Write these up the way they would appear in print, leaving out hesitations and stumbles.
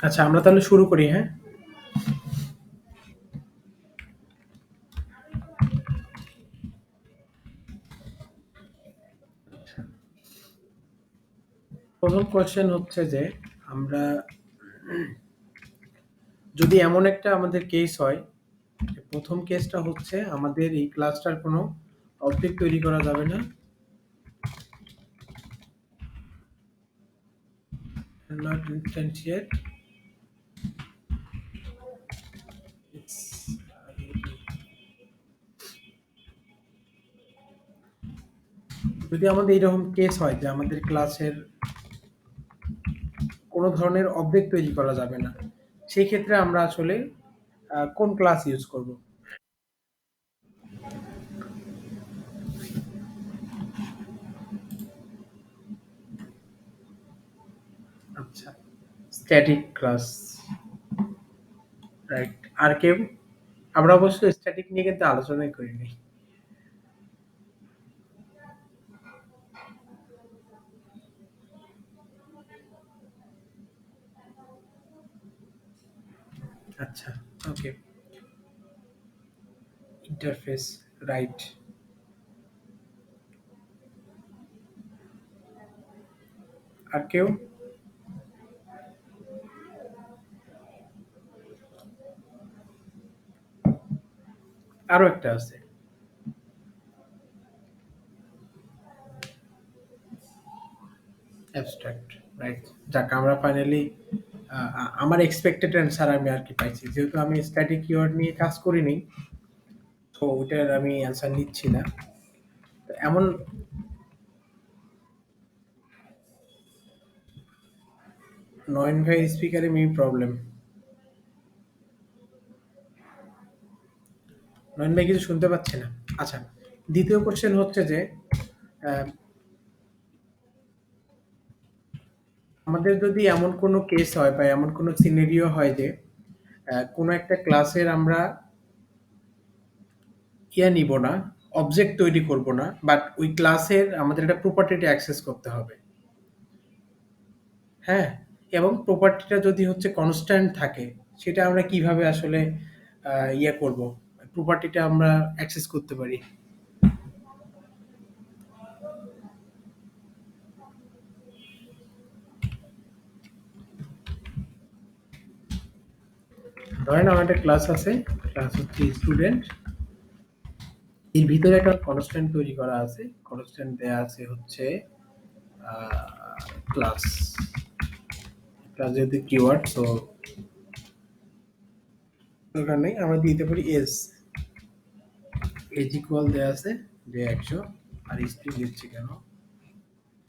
আচ্ছা, আমরা তাহলে শুরু করি, হ্যাঁ? প্রথম কোয়েশ্চেন হচ্ছে যে আমরা যদি এমন একটা আমাদের কেস হয়, যে প্রথম কেসটা হচ্ছে আমাদের এই ক্লাসটার কোনো অবজেক্ট তৈরি করা যাবে না। নট ইনস্ট্যান্টিয়েট ইটস যদি আমাদের এরকম কেস হয় যে আমাদের ক্লাসের কোনো ধরনের অবজেক্ট তৈরি করা যাবে না, সেই ক্ষেত্রে আমরা আসলে কোন ক্লাস ইউজ করব? আচ্ছা, স্ট্যাটিক ক্লাস, রাইট। আর কেউ? আমরা অবশ্য স্ট্যাটিক নিয়ে কিন্তু আলোচনাই করিনি। আচ্ছা, ওকে। Interface, right. আর কেউ? আরো একটা আছে। Abstract, right. যাক, আমরা ফাইনালি আমার এক্সপেক্টেড অ্যান্সার আমি আর কি পাইছি। যেহেতু আমি স্ট্যাটিক কিওয়ার্ড নিয়ে কাজ করিনি, তো ওইটার আমি অ্যান্সার নিচ্ছি না। তো এমন নয়ন ভাই স্পিকারে মেবি প্রবলেম। নয়ন ভাই কিছু শুনতে পাচ্ছে না। আচ্ছা, দ্বিতীয় কোশ্চেন হচ্ছে যে আহ, আমাদের যদি এমন কোনো কেস হয় বা এমন কোনো সিনারিও হয় যে কোনো একটা ক্লাসের আমরা নিব না, অবজেক্ট তৈরি করব না, বাট ওই ক্লাসের আমাদের একটা প্রপার্টিটা অ্যাক্সেস করতে হবে, হ্যাঁ? এবং প্রপার্টিটা যদি হচ্ছে কনস্ট্যান্ট থাকে, সেটা আমরা কিভাবে আসলে করব, প্রপার্টিটা আমরা অ্যাক্সেস করতে পারি? ধরেন আমার একটা ক্লাস আছে, ক্লাস হচ্ছে স্টুডেন্ট, এর ভিতরে একটা কনস্ট্যান্ট তৈরি করা আছে, কনস্ট্যান্ট দেয়া আছে হচ্ছে ক্লাস, ক্লাস যেহেতু কিওয়ার্ড, সো দরকার নেই, আমরা দিতে পারি এজ, এজ ইকুয়াল দেয়া আছে যে 100, আর স্ট্রিং দিচ্ছি কেন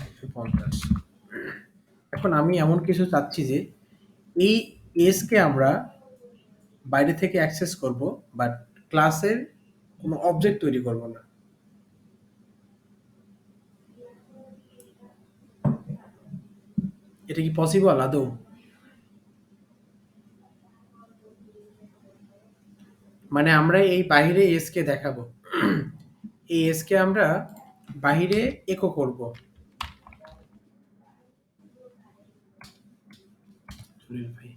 150। এখন আমি এমন কিছু চাচ্ছি যে এই এজ কে আমরা বাইরে থেকে অ্যাক্সেস করব, বাট ক্লাসের কোনো অবজেক্ট তৈরি করব না। এটা কি পসিবল আদৌ? মানে আমরা এই বাহিরে এস কে দেখাবো, এই এস কে আমরা বাহিরে একো করব। সুনীল ভাই,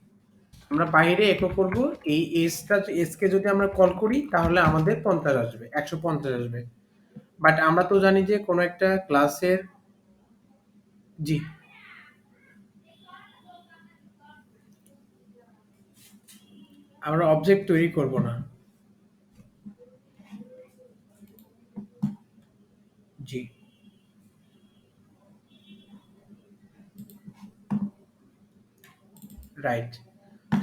আমরা বাইরে একো করব, এই এসটা, এস কে যদি আমরা কল করি তাহলে আমাদের 50 আসবে, 150 আসবে। বাট আমরা তো জানি যে কোনো একটা ক্লাসের, জি, আমরা অবজেক্ট তৈরি করব না। জি, রাইট।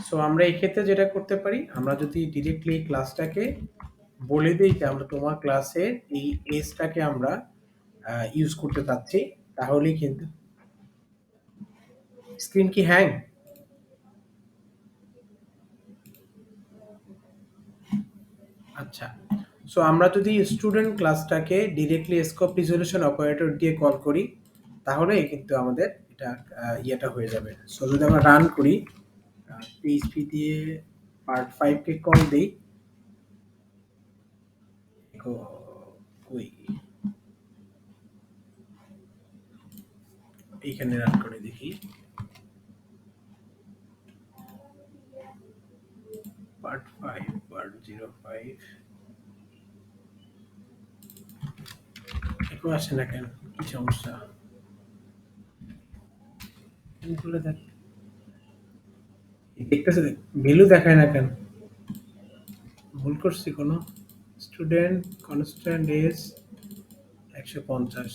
সো আমরা এই ক্ষেত্রে যেটা করতে পারি, আমরা যদি ডিরেক্টলি ক্লাসটাকে বলে দিই যে আমরা তোমার ক্লাসে এই এজটাকে আমরা ইউজ করতে চাচ্ছি, তাহলেই কিন্তু স্ক্রিন কি হ্যাং? আচ্ছা, সো আমরা যদি স্টুডেন্ট ক্লাসটাকে ডিরেক্টলি স্কোপ রিজলিউশন অপারেটর দিয়ে কল করি, তাহলে কিন্তু আমাদের এটা ইয়েটা হয়ে যাবে। সো যদি আমরা রান করি, পিএইচপি দিয়ে পার্ট 5 কে কল দেই, কই এইখানে রান করে দেখি। পার্ট 5 পার্ট 05 একটু আসে না কেন, কি সমস্যা? খুলে দেখ, দেখতেছে, ভ্যালু দেখায় না কেন? ভুল করছি কোনো? Student constant age 150।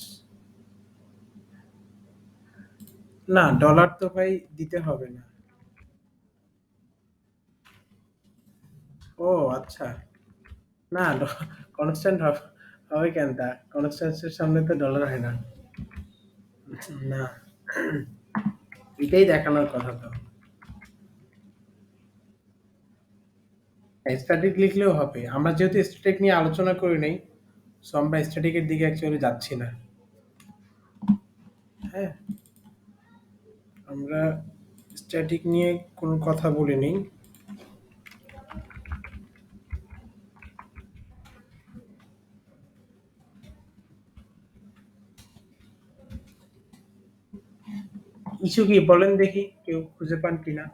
না, ডলার তো ভাই দিতে হবে না। ও আচ্ছা। না, কনস্ট্যান্ট হবে কেন? তা কনস্ট্যান্টের সামনে তো ডলার হয় না। না, এটাই দেখানোর কথা তো। স্ট্যাটিক লিখলেও হবে। আমরা যেহেতু স্ট্যাটিক নিয়ে আলোচনা করি নাই, সো আমরা স্ট্যাটিকের দিকে অ্যাকচুয়ালি যাচ্ছি না। হ্যাঁ, আমরা স্ট্যাটিক নিয়ে কোনো কথা বলিনি। ইস্যু কি বলেন দেখি, কেউ খুঁজে পান কিনা?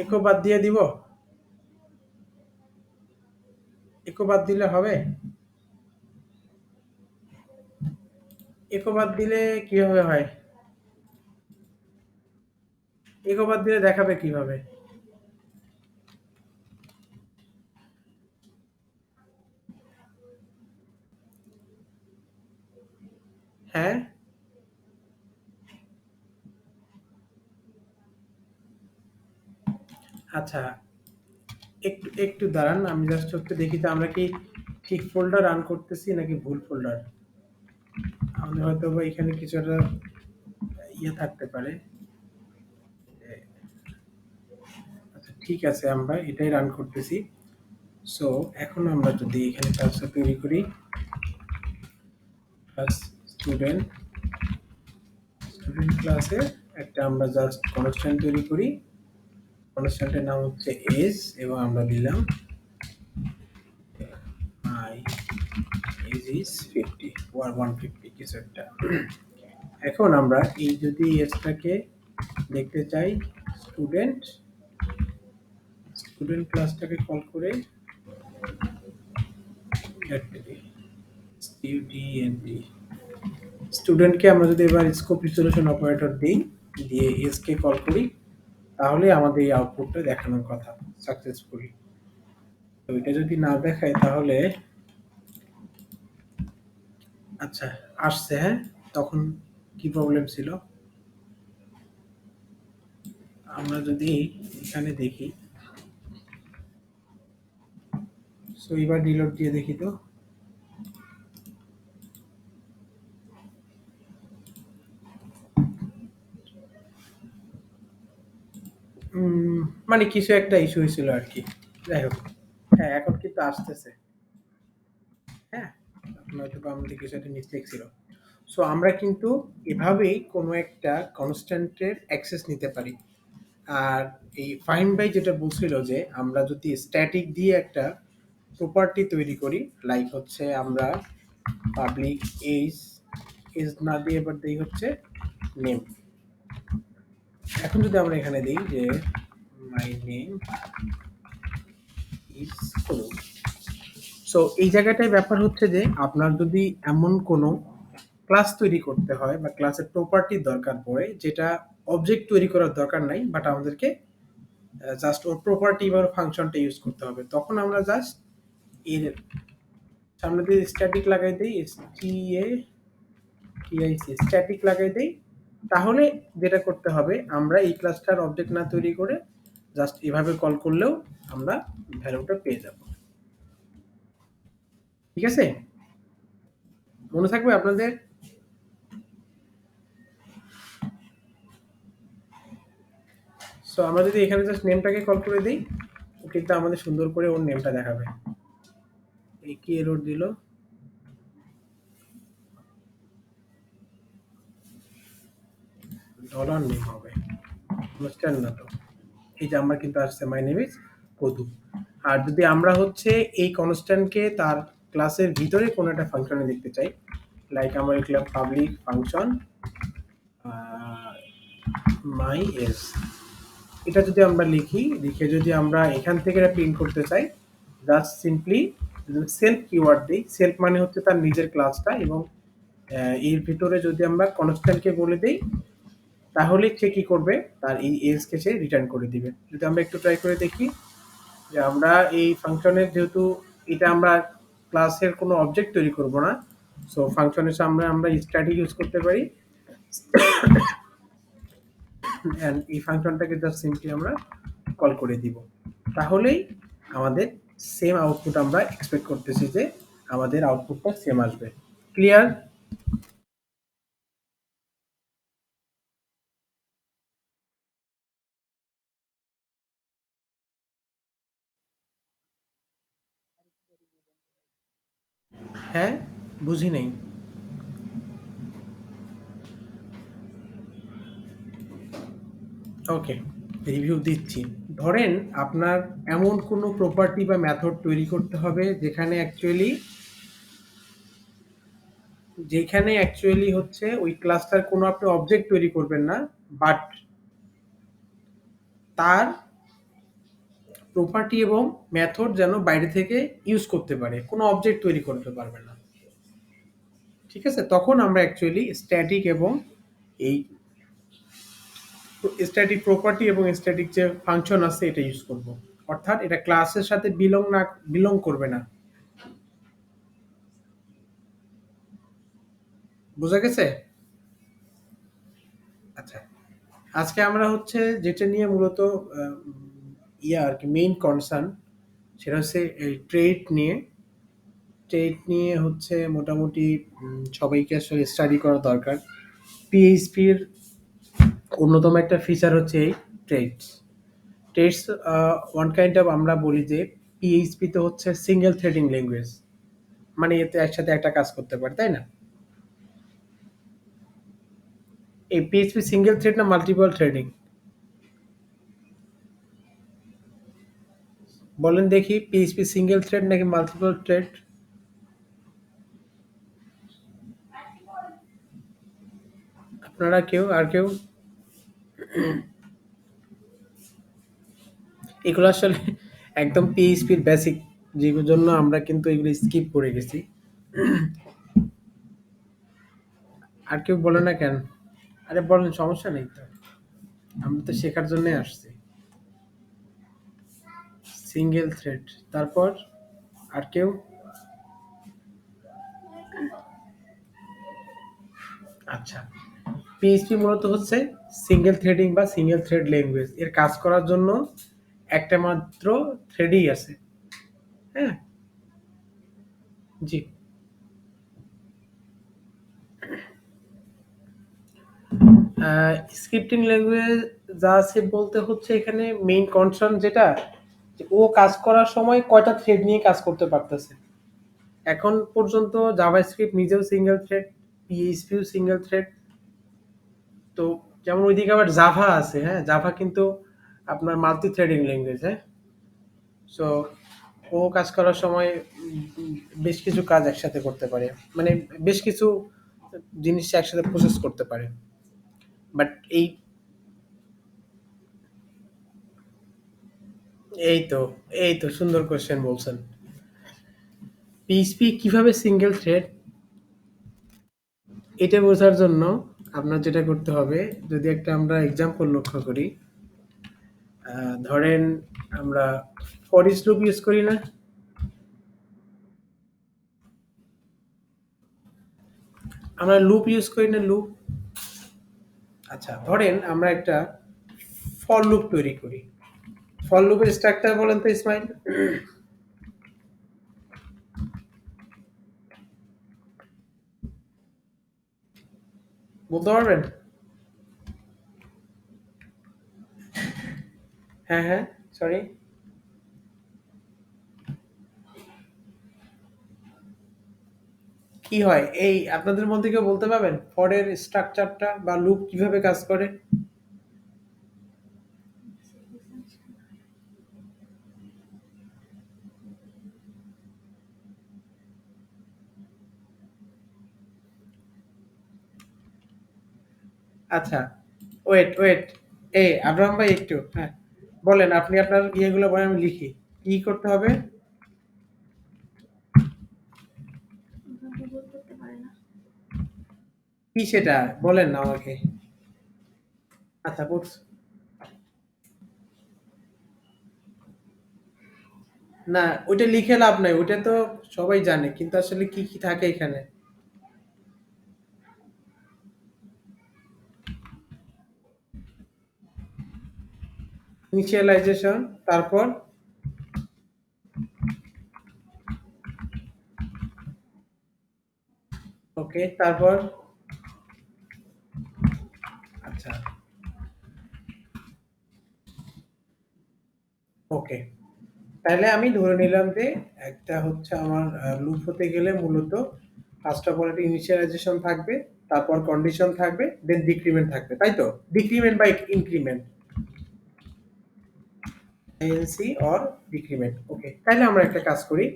একো বাদ দিয়ে দিব? একো বাদ দিলে হবে? একো বাদ দিলে কিভাবে হয়? একো বাদ দিলে দেখাবে কিভাবে? হ্যাঁ, আচ্ছা, একটু একটু দাঁড়ান, আমি জাস্ট একটু দেখি তো আমরা কি ঠিক ফোল্ডার রান করতেছি নাকি ভুল ফোল্ডার। আমাদের হয়তো বা এখানে কিছু একটা ইয়ে থাকতে পারে। আচ্ছা ঠিক আছে, আমরা এটাই রান করতেছি। সো এখন আমরা যদি এখানে ক্লাসটা তৈরি করি, স্টুডেন্ট স্টুডেন্ট ক্লাসে একটা আমরা জাস্ট কনস্ট্যান্ট তৈরি করি। কনস্ট্যান্টের নাম হচ্ছে এজ এবং আমরা দিলাম মাই এজ ইজ 50 or 150 কিছু একটা। এখন আমরা এই যদি এজটাকে দেখতে চাই, স্টুডেন্ট স্টুডেন্ট ক্লাসটাকে কল করে স্টুডেন্ট স্টুডেন্টকে আমরা যদি এবার স্কোপ রিজলিউশন অপারেটর দিই, দিয়ে এস কে কল করি, তাহলে আমাদের এই আউটপুটটা দেখানোর কথা সাকসেসফুলি। তো এটা যদি না দেখায় তাহলে আচ্ছা আসছে, হ্যাঁ, তখন কি প্রবলেম ছিল? আমরা যদি এখানে দেখি, সো এবার রিলোড দিয়ে দেখি তো। মানে কিছু একটা ইস্যু হয়েছিল আর কি। যাই হোক, হ্যাঁ এখন কিন্তু আসতেছে। হ্যাঁ, নয়তো বা আমাদের কিছু একটা মিস্টেক ছিল। সো আমরা কিন্তু এভাবেই কোনো একটা কনস্ট্যান্টের অ্যাক্সেস নিতে পারি। আর এই ফাহিম ভাই যেটা বলছিল যে আমরা যদি স্ট্যাটিক দিয়ে একটা প্রপার্টি তৈরি করি, লাইক হচ্ছে আমরা পাবলিক এজ এজ না দিয়ে এবার দিই হচ্ছে নেম। এখন যদি আমরা এখানে দিই যে my name is Anu, so এই জায়গাটায় ব্যাপার হচ্ছে যে আপনার যদি এমন কোনো ক্লাস তৈরি করতে হয় বা ক্লাসের প্রপার্টির দরকার পড়ে যেটা অবজেক্ট তৈরি করার দরকার নাই, বাট আমাদেরকে জাস্ট ওর প্রপার্টি বা ফাংশনটা ইউজ করতে হবে, তখন আমরা জাস্ট এর সামনে দিয়ে স্ট্যাটিক লাগাই দিই, স্ট্যাটিক লাগাই দিই। তাহলে যেটা করতে হবে, আমরা এই ক্লাসটার অবজেক্ট না তৈরি করে জাস্ট এভাবে কল করলেও আমরা ভ্যালুটা পেয়ে যাব। ঠিক আছে, মনে থাকবে আপনাদের? সো আমরা যদি এখানে জাস্ট নেমটাকে কল করে দিই, ও কিন্তু আমাদের সুন্দর করে ওর নেমটা দেখাবে। এই কি এরর দিল? ডলার নেম হবে, বুঝছেন না তো? এই যে আমার কিন্তু আসছে মাই নেম ইজ কদু। আর যদি আমরা হচ্ছে এই কনস্ট্যান্টকে তার ক্লাসের ভিতরে কোনো একটা ফাংশনে দেখতে চাই, লাইক আমরা লিখলাম পাবলিক ফাংশন মাই এস। এটা যদি আমরা লিখি, লিখে যদি আমরা এখান থেকে এটা প্রিন্ট করতে চাই, জাস্ট সিম্পলি সেলফ কিওয়ার্ড দিই। সেলফ মানে হচ্ছে তার নিজের ক্লাসটা, এবং এর ভিতরে যদি আমরা কনস্ট্যান্টকে বলে দেই, তাহলে সে কি করবে, তার এই এজকে সে রিটার্ন করে দিবে। যদি আমরা একটু ট্রাই করে দেখি, যে আমরা এই ফাংশনের যেহেতু এটা আমরা ক্লাসের কোনো অবজেক্ট তৈরি করব না, সো ফাংশনের সামনে আমরা স্ট্যাটিক ইউজ করতে পারি, অ্যান্ড এই ফাংশনটাকে জাস্ট সিম্পলি আমরা কল করে দিব। তাহলেই আমাদের সেম আউটপুট আমরা এক্সপেক্ট করতেছি, যে আমাদের আউটপুটটা সেম আসবে। ক্লিয়ার? হ্যাঁ, বুঝি নেই। ওকে, রিভিউ দিচ্ছি। ধরেন আপনার এমন কোনো প্রপার্টি বা মেথড তৈরি করতে হবে যেখানে অ্যাকচুয়ালি হচ্ছে ওই ক্লাসটার কোনো আপনি অবজেক্ট তৈরি করবেন না, বাট তার প্রপার্টি এবং মেথড যেন বাইরে থেকে ইউজ করতে পারে, কোনো অবজেক্ট তৈরি করতে পারবে না। ঠিক আছে, তখন আমরা অ্যাকচুয়ালি স্ট্যাটিক এবং এই স্ট্যাটিক প্রপার্টি এবং স্ট্যাটিক যে ফাংশন আছে এটা ইউজ করব। অর্থাৎ এটা ক্লাসের সাথে বিলং করবে না। বোঝা গেছে? আচ্ছা, আজকে আমরা হচ্ছে যেটা নিয়ে মূলত আর কি মেইন কনসার্ন, সেটা হচ্ছে এই ট্রেড নিয়ে হচ্ছে মোটামুটি সবাইকে আসলে স্টাডি করা দরকার। পিএইচপির অন্যতম একটা ফিচার হচ্ছে এই trades. Trades one kind of, আমরা বলি যে পিএইচপি তো হচ্ছে সিঙ্গেল থ্রেডিং ল্যাঙ্গুয়েজ, মানে এতে একসাথে একটা কাজ করতে পারে, তাই না? এই পিএইচপি সিঙ্গেল থ্রেড না মাল্টিপল থ্রেডিং? বলেন দেখি, পিএইচপি সিঙ্গেল থ্রেড নাকি মাল্টিপল থ্রেড? আপনারা কেউ আর কেউ? এগুলো আসলে একদম পিএইচপির বেসিক, যেগুলোর জন্য আমরা কিন্তু এগুলো স্কিপ করে গেছি। আর কেউ বলে না কেন? আরে বলেন, সমস্যা নেই তো, আমরা তো শেখার জন্যই আসছি। সিঙ্গেল থ্রেড, তারপর আর কেউ? আচ্ছা, পিএইচপি মূলত হচ্ছে সিঙ্গেল থ্রেডিং বা সিঙ্গেল থ্রেড ল্যাঙ্গুয়েজ। এর কাজ করার জন্য একটা মাত্র থ্রেডই আছে। হ্যাঁ, জি। স্ক্রিপ্টিং ল্যাঙ্গুয়েজ যা আছে বলতে হচ্ছে এখানে মেইন কনসার্ন যেটা, যে ও কাজ করার সময় কয়টা থ্রেড নিয়ে কাজ করতে পারতেছে। এখন পর্যন্ত জাভাস্ক্রিপ্ট নিজেও সিঙ্গেল থ্রেড, পিএইচপিও সিঙ্গেল থ্রেড। তো যেমন ওইদিকে আবার জাভা আছে, হ্যাঁ, জাভা কিন্তু আপনার মাল্টি থ্রেডিং ল্যাঙ্গুয়েজ, হ্যাঁ। সো ও কাজ করার সময় বেশ কিছু কাজ একসাথে করতে পারে, মানে বেশ কিছু জিনিস একসাথে প্রসেস করতে পারে। বাট এই তো এই তো সুন্দর কোশ্চেন বলছেন। পিএইচপি কিভাবে সিঙ্গেল থ্রেড, এটা বোঝার জন্য আপনার যেটা করতে হবে, যদি একটা আমরা এক্সাম্পল লক্ষ্য করি, ধরেন আমরা ফর ইচ লুপ ইউজ করি না? আমরা লুপ ইউজ করি না, লুপ? আচ্ছা, ধরেন আমরা একটা ফর লুপ তৈরি করি। ফর লুপের স্ট্রাকচার বলেন তো ইসমাইল। বলতে পারবেন? হ্যাঁ হ্যাঁ, সরি। কি হয়, এই আপনাদের মধ্যে কেউ বলতে পারবেন ফরের স্ট্রাকচারটা বা লুপ কিভাবে কাজ করে? আচ্ছা, ওয়েট, ওয়েট। আব্রাহাম ভাই একটু, হ্যাঁ। বলেন, আপনি আপনার ইয়েগুলো বলেন, আমি লিখি। কি করতে হবে? কি সেটা? বলেন না আমাকে। আচ্ছা, বুঝছি। না, ওইটা লিখে লাভ নাই। ওইটা তো সবাই জানে। কিন্তু আসলে কি, কি থাকে এখানে? ইনিশিয়ালাইজেশন, তারপর? ওকে, তারপর? আচ্ছা, ওকে। তাহলে আমি ধরে নিলাম যে একটা হচ্ছে আমার লুপ হতে গেলে মূলত ফার্স্ট অফ অল একটা ইনিশিয়ালাইজেশন থাকবে, তারপর কন্ডিশন থাকবে, দেন ডিক্রিমেন্ট থাকবে, তাই তো? ডিক্রিমেন্ট বা ইনক্রিমেন্ট, আইএনসি অর ডিক্রিমেন্ট। ওকে, তাহলে আমরা একটা কাজ করি।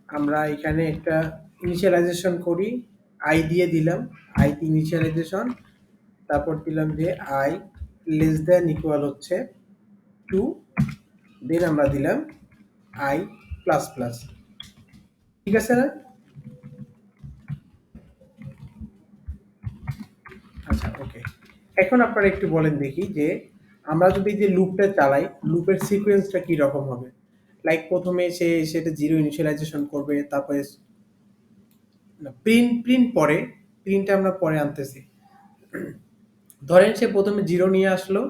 আমরা এখানে একটা ইনিশিয়ালাইজেশন করি। আই দিয়ে দিলাম, আই ইনিশিয়ালাইজেশন। তারপর দিলাম যে আই লেস দ্যান ইকুয়াল হচ্ছে 2, দেন আমরা দিলাম আই প্লাস প্লাস। ঠিক আছে না? আচ্ছা, ওকে। এখন আপনারা একটু বলেন দেখি যে আমরা যদি যে লুপটা চালাই, লুপের সিকোয়েন্সটা কি রকম হবে? লাইক প্রথমে সেটা জিরো ইনিশিয়ালাইজেশন করবে, তারপরে প্রিন্ট পরে, প্রিন্টটা আমরা পরে আনতেছি। ধরেন সে প্রথমে জিরো নিয়ে আসলো,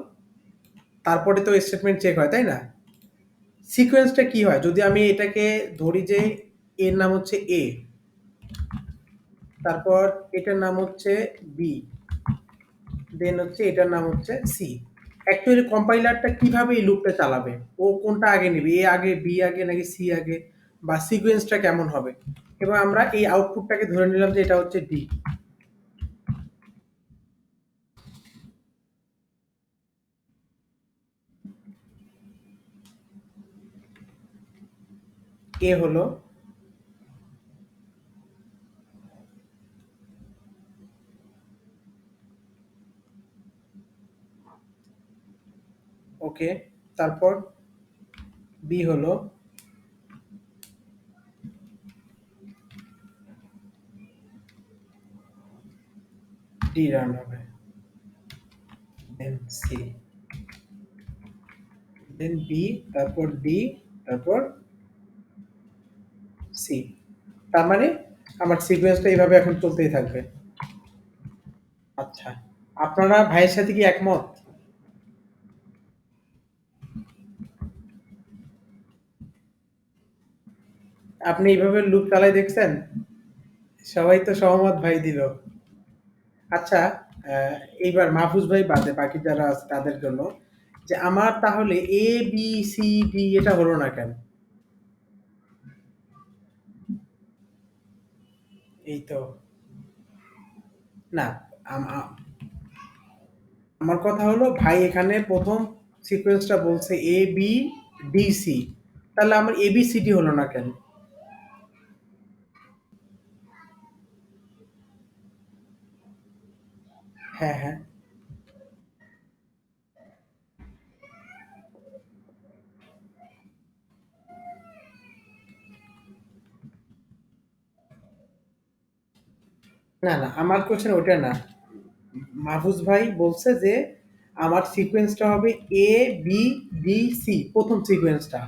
তারপরে তো স্টেটমেন্ট চেক হয়, তাই না? সিকোয়েন্সটা কি হয় যদি আমি এটাকে ধরি যে এর নাম হচ্ছে এ, তারপর এটার নাম হচ্ছে বি, দেন হচ্ছে এটার নাম হচ্ছে সি। অ্যাকচুয়ালি কম্পাইলারটা কিভাবে এই লুপটা চালাবে? ও কোনটা আগে নেবে? এ আগে, বি আগে, নাকি সি আগে? বা সিকোয়েন্সটা কেমন হবে? এবং আমরা এই আউটপুটটাকে ধরে নিলাম যে এটা হচ্ছে ডি। এ হলো, ওকে। তারপর বি হলো, ডি রান হবে, দেন সি, দেন বি, তারপর ডি, তারপর সি। তার মানে আমার সিকোয়েন্সটা এইভাবে এখন চলতেই থাকবে। আচ্ছা, আপনারা ভাইয়ের সাথে কি একমত? আপনি এইভাবে লুপ চালাই দেখছেন? সবাই তো সহমত ভাই দিল। আচ্ছা, আহ, এইবার মাহফুজ ভাই বাদে বাকি যারা আছে তাদের জন্য, যে আমার তাহলে এ বি সি ডি এটা হলো না কেন? এই তো। না, আমার কথা হলো ভাই এখানে প্রথম সিকোয়েন্সটা বলছে এ বি ডি সি, তাহলে আমার এ বি সি ডি হলো না কেন? হ্যাঁ, হ্যাঁ। না, না, আমার কোশ্চেন ওটা না। মাহফুজ ভাই বলছে যে আমার সিকোয়েন্সটা হবে এ বি ডি সি, প্রথম সিকোয়েন্সটা।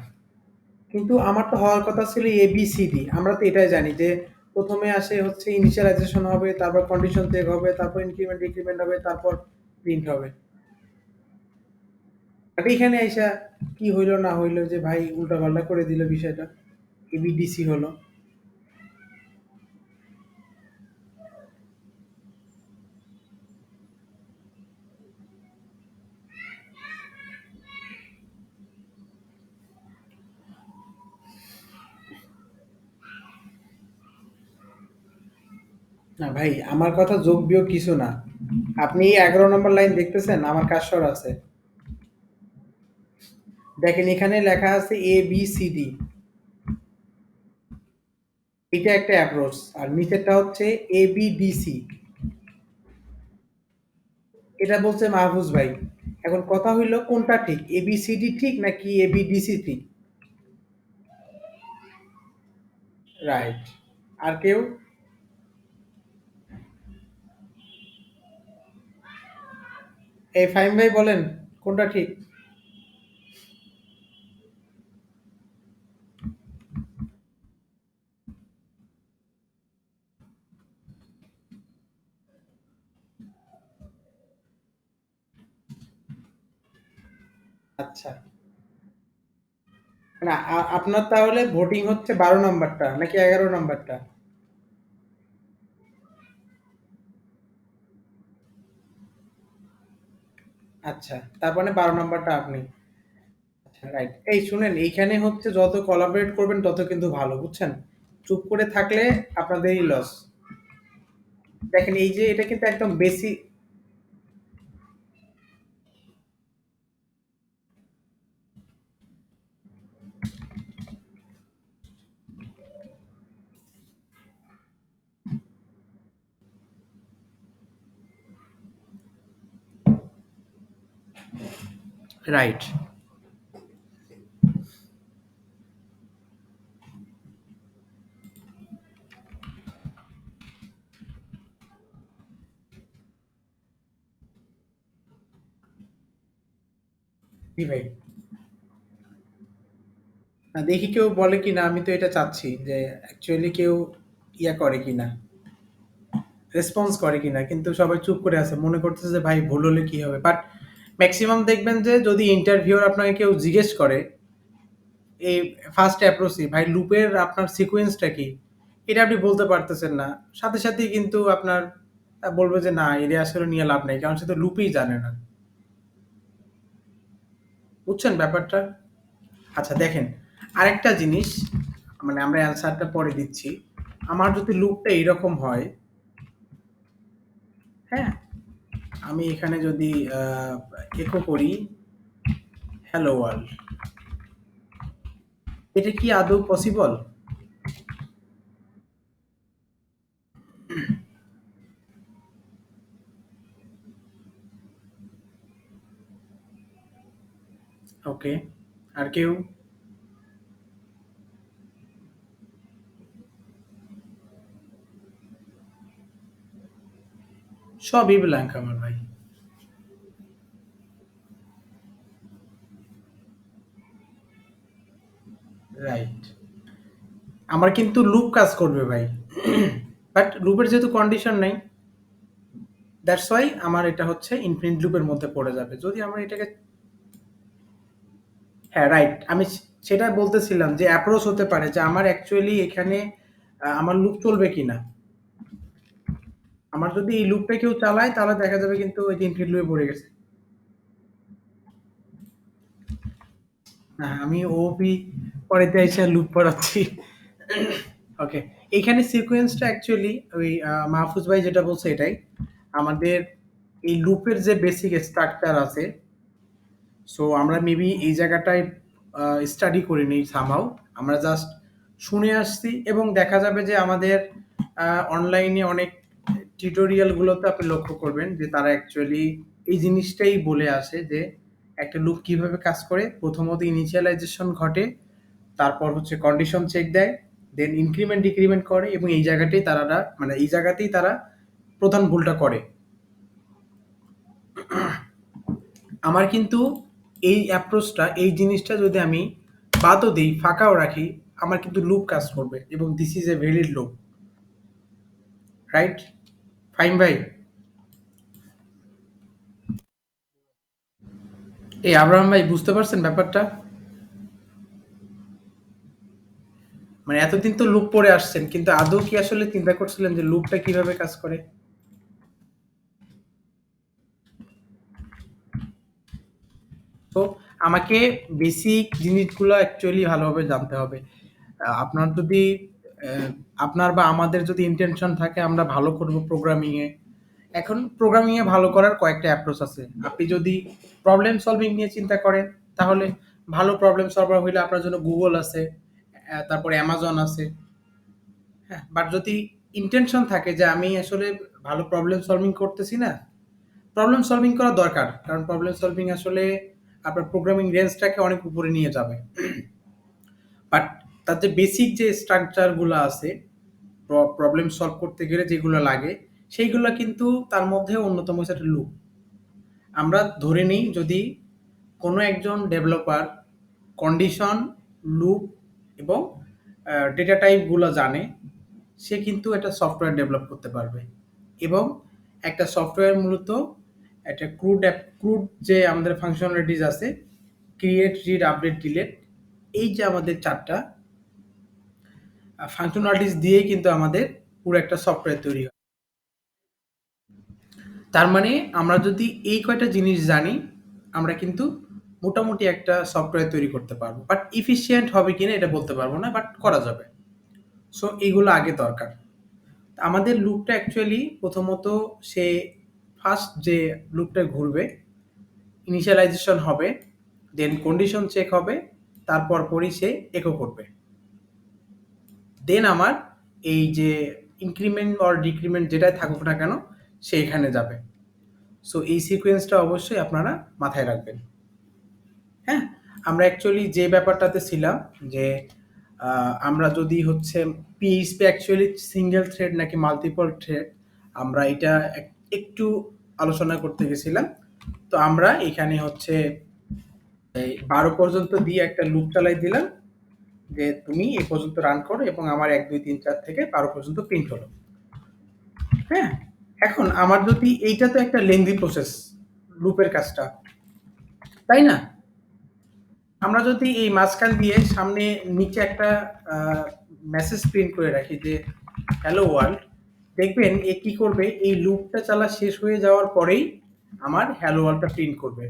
কিন্তু আমার তো হওয়ার কথা ছিল এ বি সি ডি। আমরা তো এটাই জানি যে প্রথমে আসে হচ্ছে ইনিশিয়ালাইজেশন হবে, তারপর কন্ডিশন চেক হবে, তারপর ইনক্রিমেন্ট ডিক্রিমেন্ট হবে, তারপর প্রিন্ট হবে। আর এখানে আইসা কি হইলো না হইলো যে ভাই উল্টাপাল্টা করে দিল বিষয়টা, এবিডিসি হলো। না ভাই, আমার কথা যোগ বিয়োগ কিছু না। আপনি 11 নম্বর লাইন দেখতেছেন, আমার কাজসর আছে। দেখেন এখানে লেখা আছে এ বি সি ডি, এটা একটা অ্যাপ্রোচ। আর নিচেরটা হচ্ছে এ বি ডি সি, এটা বলছে মাহফুজ ভাই। এখন কথা হইল কোনটা ঠিক? এবিসিডি ঠিক নাকি এবিডিসি ঠিক? রাইট। আর কেউ? এই ফাহিম ভাই বলেন কোনটা ঠিক? আচ্ছা। না আপনার তাহলে ভোটিং হচ্ছে 12 নাম্বারটা নাকি 11 নাম্বারটা? আচ্ছা, তার মানে 12 নাম্বারটা আপনি। আচ্ছা, রাইট। এই শুনেন, এইখানে হচ্ছে যত কোলাবরেট করবেন তত কিন্তু ভালো, বুঝছেন? চুপ করে থাকলে আপনাদেরই লস। দেখেন এই যে এটা কিন্তু একদম বেসিক। রাইট। জি ভাই। না, দেখি কেউ বলে কিনা, আমি তো এটা চাচ্ছি যে অ্যাকচুয়ালি কেউ ইয়া করে কিনা, রেসপন্স করে কিনা, কিন্তু সবাই চুপ করে আছে, মনে করতেছে যে ভাই ভুল হলে কি হবে। বাট ম্যাক্সিমাম দেখবেন যে যদি ইন্টারভিউর আপনাকে কেউ জিজ্ঞেস করে এই ফার্স্ট অ্যাপ্রোচই ভাই লুপের আপনার সিকোয়েন্সটা কি, এটা আপনি বলতে পারতেছেন না, সাথে সাথেই কিন্তু আপনার বলবে যে না এটা আসলে নিয়ে লাভ নেই, কারণ সে তো লুপই জানে না। বুঝছেন ব্যাপারটা? আচ্ছা দেখেন, আরেকটা জিনিস, মানে আমরা অ্যান্সারটা পরে দিচ্ছি। আমার যদি লুপটা এইরকম হয়, হ্যাঁ, আমি এখানে যদি একো করি হ্যালো ওয়ার্ল্ড, এটা কি আদৌ পসিবল? ওকে। আর কেউ? সবই ব্ল্যাঙ্ক আমার ভাই। রাইট। আমার কিন্তু লুপ কাজ করবে ভাই। বাট লুপের যেহেতু কন্ডিশন নাই, দ্যাটস ওয়াই আমার এটা হচ্ছে ইনফিনিট লুপের মধ্যে পড়ে যাবে যদি আমরা এটাকে। হ্যাঁ, রাইট। আমি সেটা বলতেছিলাম যে অ্যাপ্রোচ হতে পারে যে আমার অ্যাকচুয়ালি এখানে আমার লুপ চলবে কিনা। আমার যদি এই লুপটা কেউ চালায় তাহলে দেখা যাবে কিন্তু ওই যে ইনফিনিট লুপে পড়ে গেছে। হ্যাঁ, আমি ওপি পড়াইতে এসে লুপ পড়াচ্ছি। ওকে। এইখানে সিকোয়েন্সটা অ্যাকচুয়ালি ওই মাহফুজ ভাই যেটা বলছে এটাই। আমাদের এই লুপের যে বেসিক স্ট্রাকচার আছে, সো আমরা মেবি এই জায়গাটায় স্টাডি করিনি সামহাউ। আমরা জাস্ট শুনে আসছি এবং দেখা যাবে যে আমাদের অনলাইনে অনেক টিউটোরিয়ালগুলোতে আপনি লক্ষ্য করবেন যে তারা অ্যাকচুয়ালি এই জিনিসটাই বলে আসে যে একটা লুপ কিভাবে কাজ করে। প্রথমত ইনিশিয়ালাইজেশন ঘটে, তারপর হচ্ছে কন্ডিশন চেক দেয়, দেন ইনক্রিমেন্ট ডিক্রিমেন্ট করে, এবং এই জায়গাটাই তারা, মানে এই জায়গাতেই তারা প্রধান ভুলটা করে। আমার কিন্তু এই অ্যাপ্রোচটা, এই জিনিসটা যদি আমি বাদও দিই, ফাঁকাও রাখি, আমার কিন্তু লুপ কাজ করবে এবং this is a valid loop. Right? Fine ভাই? এই আব্রাহাম ভাই বুঝতে পারছেন ব্যাপারটা? মানে এতদিন তো লুপ পড়ে আসছেন, কিন্তু আদৌ কি আসলে চিন্তা করছিলেন যে লুপটা কিভাবে কাজ করে? তো আমাকে বেসিক জিনিসগুলো অ্যাকচুয়ালি ভালোভাবে জানতে হবে। আপনার যদি আহ, আপনার বা আমাদের যদি ইন্টেনশন থাকে আমরা ভালো করব প্রোগ্রামিংয়ে, এখন প্রোগ্রামিংয়ে ভালো করার কয়েকটা অ্যাপ্রোচ আছে। আপনি যদি প্রবলেম সলভিং নিয়ে চিন্তা করেন, তাহলে ভালো প্রবলেম সলভার হইলে আপনার জন্য গুগল আছে, তারপরে অ্যামাজন আছে। হ্যাঁ, বাট যদি ইন্টেনশন থাকে যে আমি আসলে ভালো প্রবলেম সলভিং করতেছি না, প্রবলেম সলভিং করা দরকার, কারণ প্রবলেম সলভিং আসলে আপনার প্রোগ্রামিং রেঞ্জটাকে অনেক উপরে নিয়ে যাবে। বাট তার যে বেসিক যে স্ট্রাকচারগুলো আছে প্রবলেম সলভ করতে গেলে যেগুলো লাগে, সেইগুলো কিন্তু তার মধ্যে অন্যতম হচ্ছে একটা লুপ। আমরা ধরে নিই যদি কোনো একজন ডেভেলপার কন্ডিশন, লুপ এবং ডেটা টাইপগুলো জানে, সে কিন্তু একটা সফটওয়্যার ডেভেলপ করতে পারবে। এবং একটা সফটওয়্যার মূলত একটা ক্রুড যে আমাদের ফাংশনালিটিস আছে, ক্রিয়েট, রিড, আপডেট, ডিলেট, এই যে আমাদের ৪ টা ফাংশনালিটিস দিয়েই কিন্তু আমাদের পুরো একটা সফটওয়্যার তৈরি হয়। তার মানে আমরা যদি এই কয়টা জিনিস জানি, আমরা কিন্তু মোটামুটি একটা সফটওয়্যার তৈরি করতে পারবো। বাট এফিশিয়েন্ট হবে কিনা এটা বলতে পারবো না, বাট করা যাবে। সো এইগুলো আগে দরকার। আমাদের লুপটা অ্যাকচুয়ালি প্রথমত সে ফার্স্ট যে লুপটা ঘুরবে, ইনিশিয়ালাইজেশন হবে, দেন কন্ডিশন চেক হবে, তারপর পরই সে একো করবে। দেন আমার এই যে ইনক্রিমেন্ট অর ডিক্রিমেন্ট যেটাই থাকুক না কেন, সে এখানে যাবে। সো এই সিকোয়েন্সটা অবশ্যই আপনারা মাথায় রাখবেন। হ্যাঁ? আমরা অ্যাকচুয়ালি যে ব্যাপারটাতে ছিলাম যে আমরা যদি হচ্ছে PHP অ্যাকচুয়ালি সিঙ্গেল থ্রেড নাকি মাল্টিপল থ্রেড, আমরা এটা একটু আলোচনা করতে গেছিলাম। তো আমরা এখানে হচ্ছে এই ১২ পর্যন্ত দিয়ে একটা লুপ চালাই দিলাম যে তুমি এ পর্যন্ত রান করো এবং আমার ১, ২, ৩, ৪ থেকে ১২ পর্যন্ত প্রিন্ট হলো। হ্যাঁ? এখন আমার যদি এইটা তো একটা লেংদি প্রসেস লুপের কাজটা, তাই না? আমরা যদি এই মাঝখান দিয়ে সামনে নিচে একটা মেসেজ প্রিন্ট করে রাখি যে হ্যালো ওয়ার্ল্ড, দেখবেন এ কি করবে, এই লুপটা চালা শেষ হয়ে যাওয়ার পরেই আমার হ্যালো ওয়ার্ল্ডটা প্রিন্ট করবে।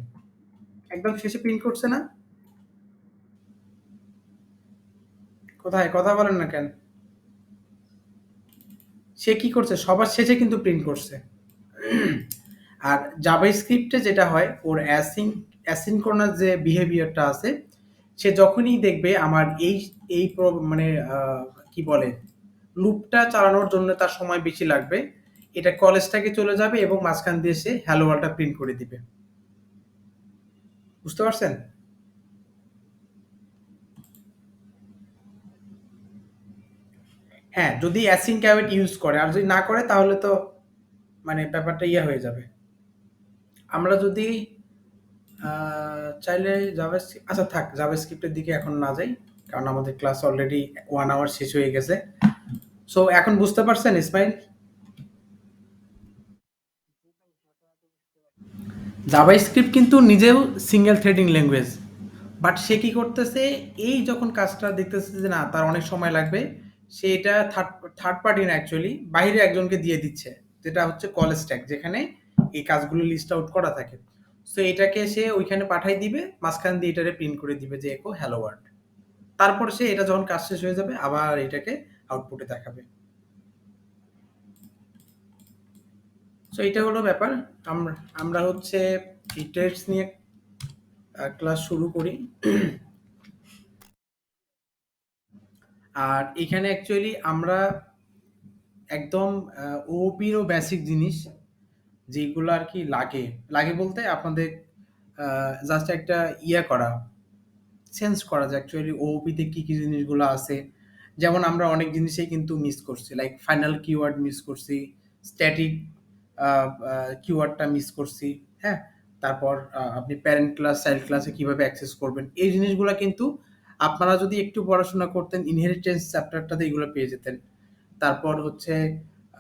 একদম শেষে প্রিন্ট করছে না? কোথায় কথা বলেন না কেন? সে কি করছে, সবার শেষে কিন্তু প্রিন্ট করছে। আর জাভাস্ক্রিপ্টে যেটা হয়, ওর অ্যাসিনক্রোনাস যে বিহেভিয়ারটা আছে, সে যখনই দেখবে আমার মানে কি বলে, লুপটা চালানোর জন্য তার সময় বেশি লাগবে, এটা কলেজটাকে চলে যাবে এবং মাঝখান দিয়ে সে হ্যালো ওয়ার্ল্ডটা প্রিন্ট করে দিবে। বুঝতে পারছেন? হ্যাঁ, যদি অ্যাসিঙ্ক অ্যাওয়েট ইউজ করে, আর যদি না করে তাহলে তো মানে ব্যাপারটা ইয়ে হয়ে যাবে। আমরা যদি চাইলে আচ্ছা থাক, জাভাস্ক্রিপ্টের দিকে এখন না যাই, কারণ আমাদের ক্লাস অলরেডি 1 আওয়ার শেষ হয়ে গেছে। সো এখন বুঝতে পারছেন ইসমাইল? জাভাস্ক্রিপ্ট কিন্তু নিজেও সিঙ্গেল থ্রেডিং ল্যাঙ্গুয়েজ। বাট সে কি করতেছে, এই যখন কাজটা দেখতেছে যে না তার অনেক সময় লাগবে, সে এটা থার্ড পার্টি না, অ্যাকচুয়ালি বাইরে একজনকে দিয়ে দিচ্ছে, যেটা হচ্ছে কল স্ট্যাক, যেখানে এই কাজগুলো লিস্ট আউট করা থাকে। সো এটাকে সে ওইখানে পাঠাই দিবে, মাঝখান দিয়ে এটারে প্রিন্ট করে দিবে যে একো হ্যালো ওয়ার্ল্ড। তারপর সে এটা যখন কাজ শেষ হয়ে যাবে আবার এটাকে আউটপুটে দেখাবে। সো এটা হলো ব্যাপার। আমরা আমরা হচ্ছে এই টেস্ট নিয়ে ক্লাস শুরু করি। আর এখানে অ্যাকচুয়ালি আমরা একদম ওপিরও বেসিক জিনিস যেগুলো আর কি লাগে, লাগে বলতে আপনাদের জাস্ট একটা ইয়া করা, সেন্স করা যে অ্যাকচুয়ালি ওপিতে কি কি জিনিসগুলো আছে। যেমন আমরা অনেক জিনিসই কিন্তু মিস করছি, লাইক ফাইনাল কিওয়ার্ড মিস করছি, স্ট্যাটিক কিওয়ার্ডটা মিস করছি। হ্যাঁ, তারপর আপনি প্যারেন্ট ক্লাস চাইল্ড ক্লাসে কিভাবে অ্যাক্সেস করবেন, এই জিনিসগুলো কিন্তু আপনারা যদি একটু পড়াশোনা করতেন, ইনহেরিটেন্স চ্যাপ্টারটাতে এগুলো পেয়ে যেতেন। তারপর হচ্ছে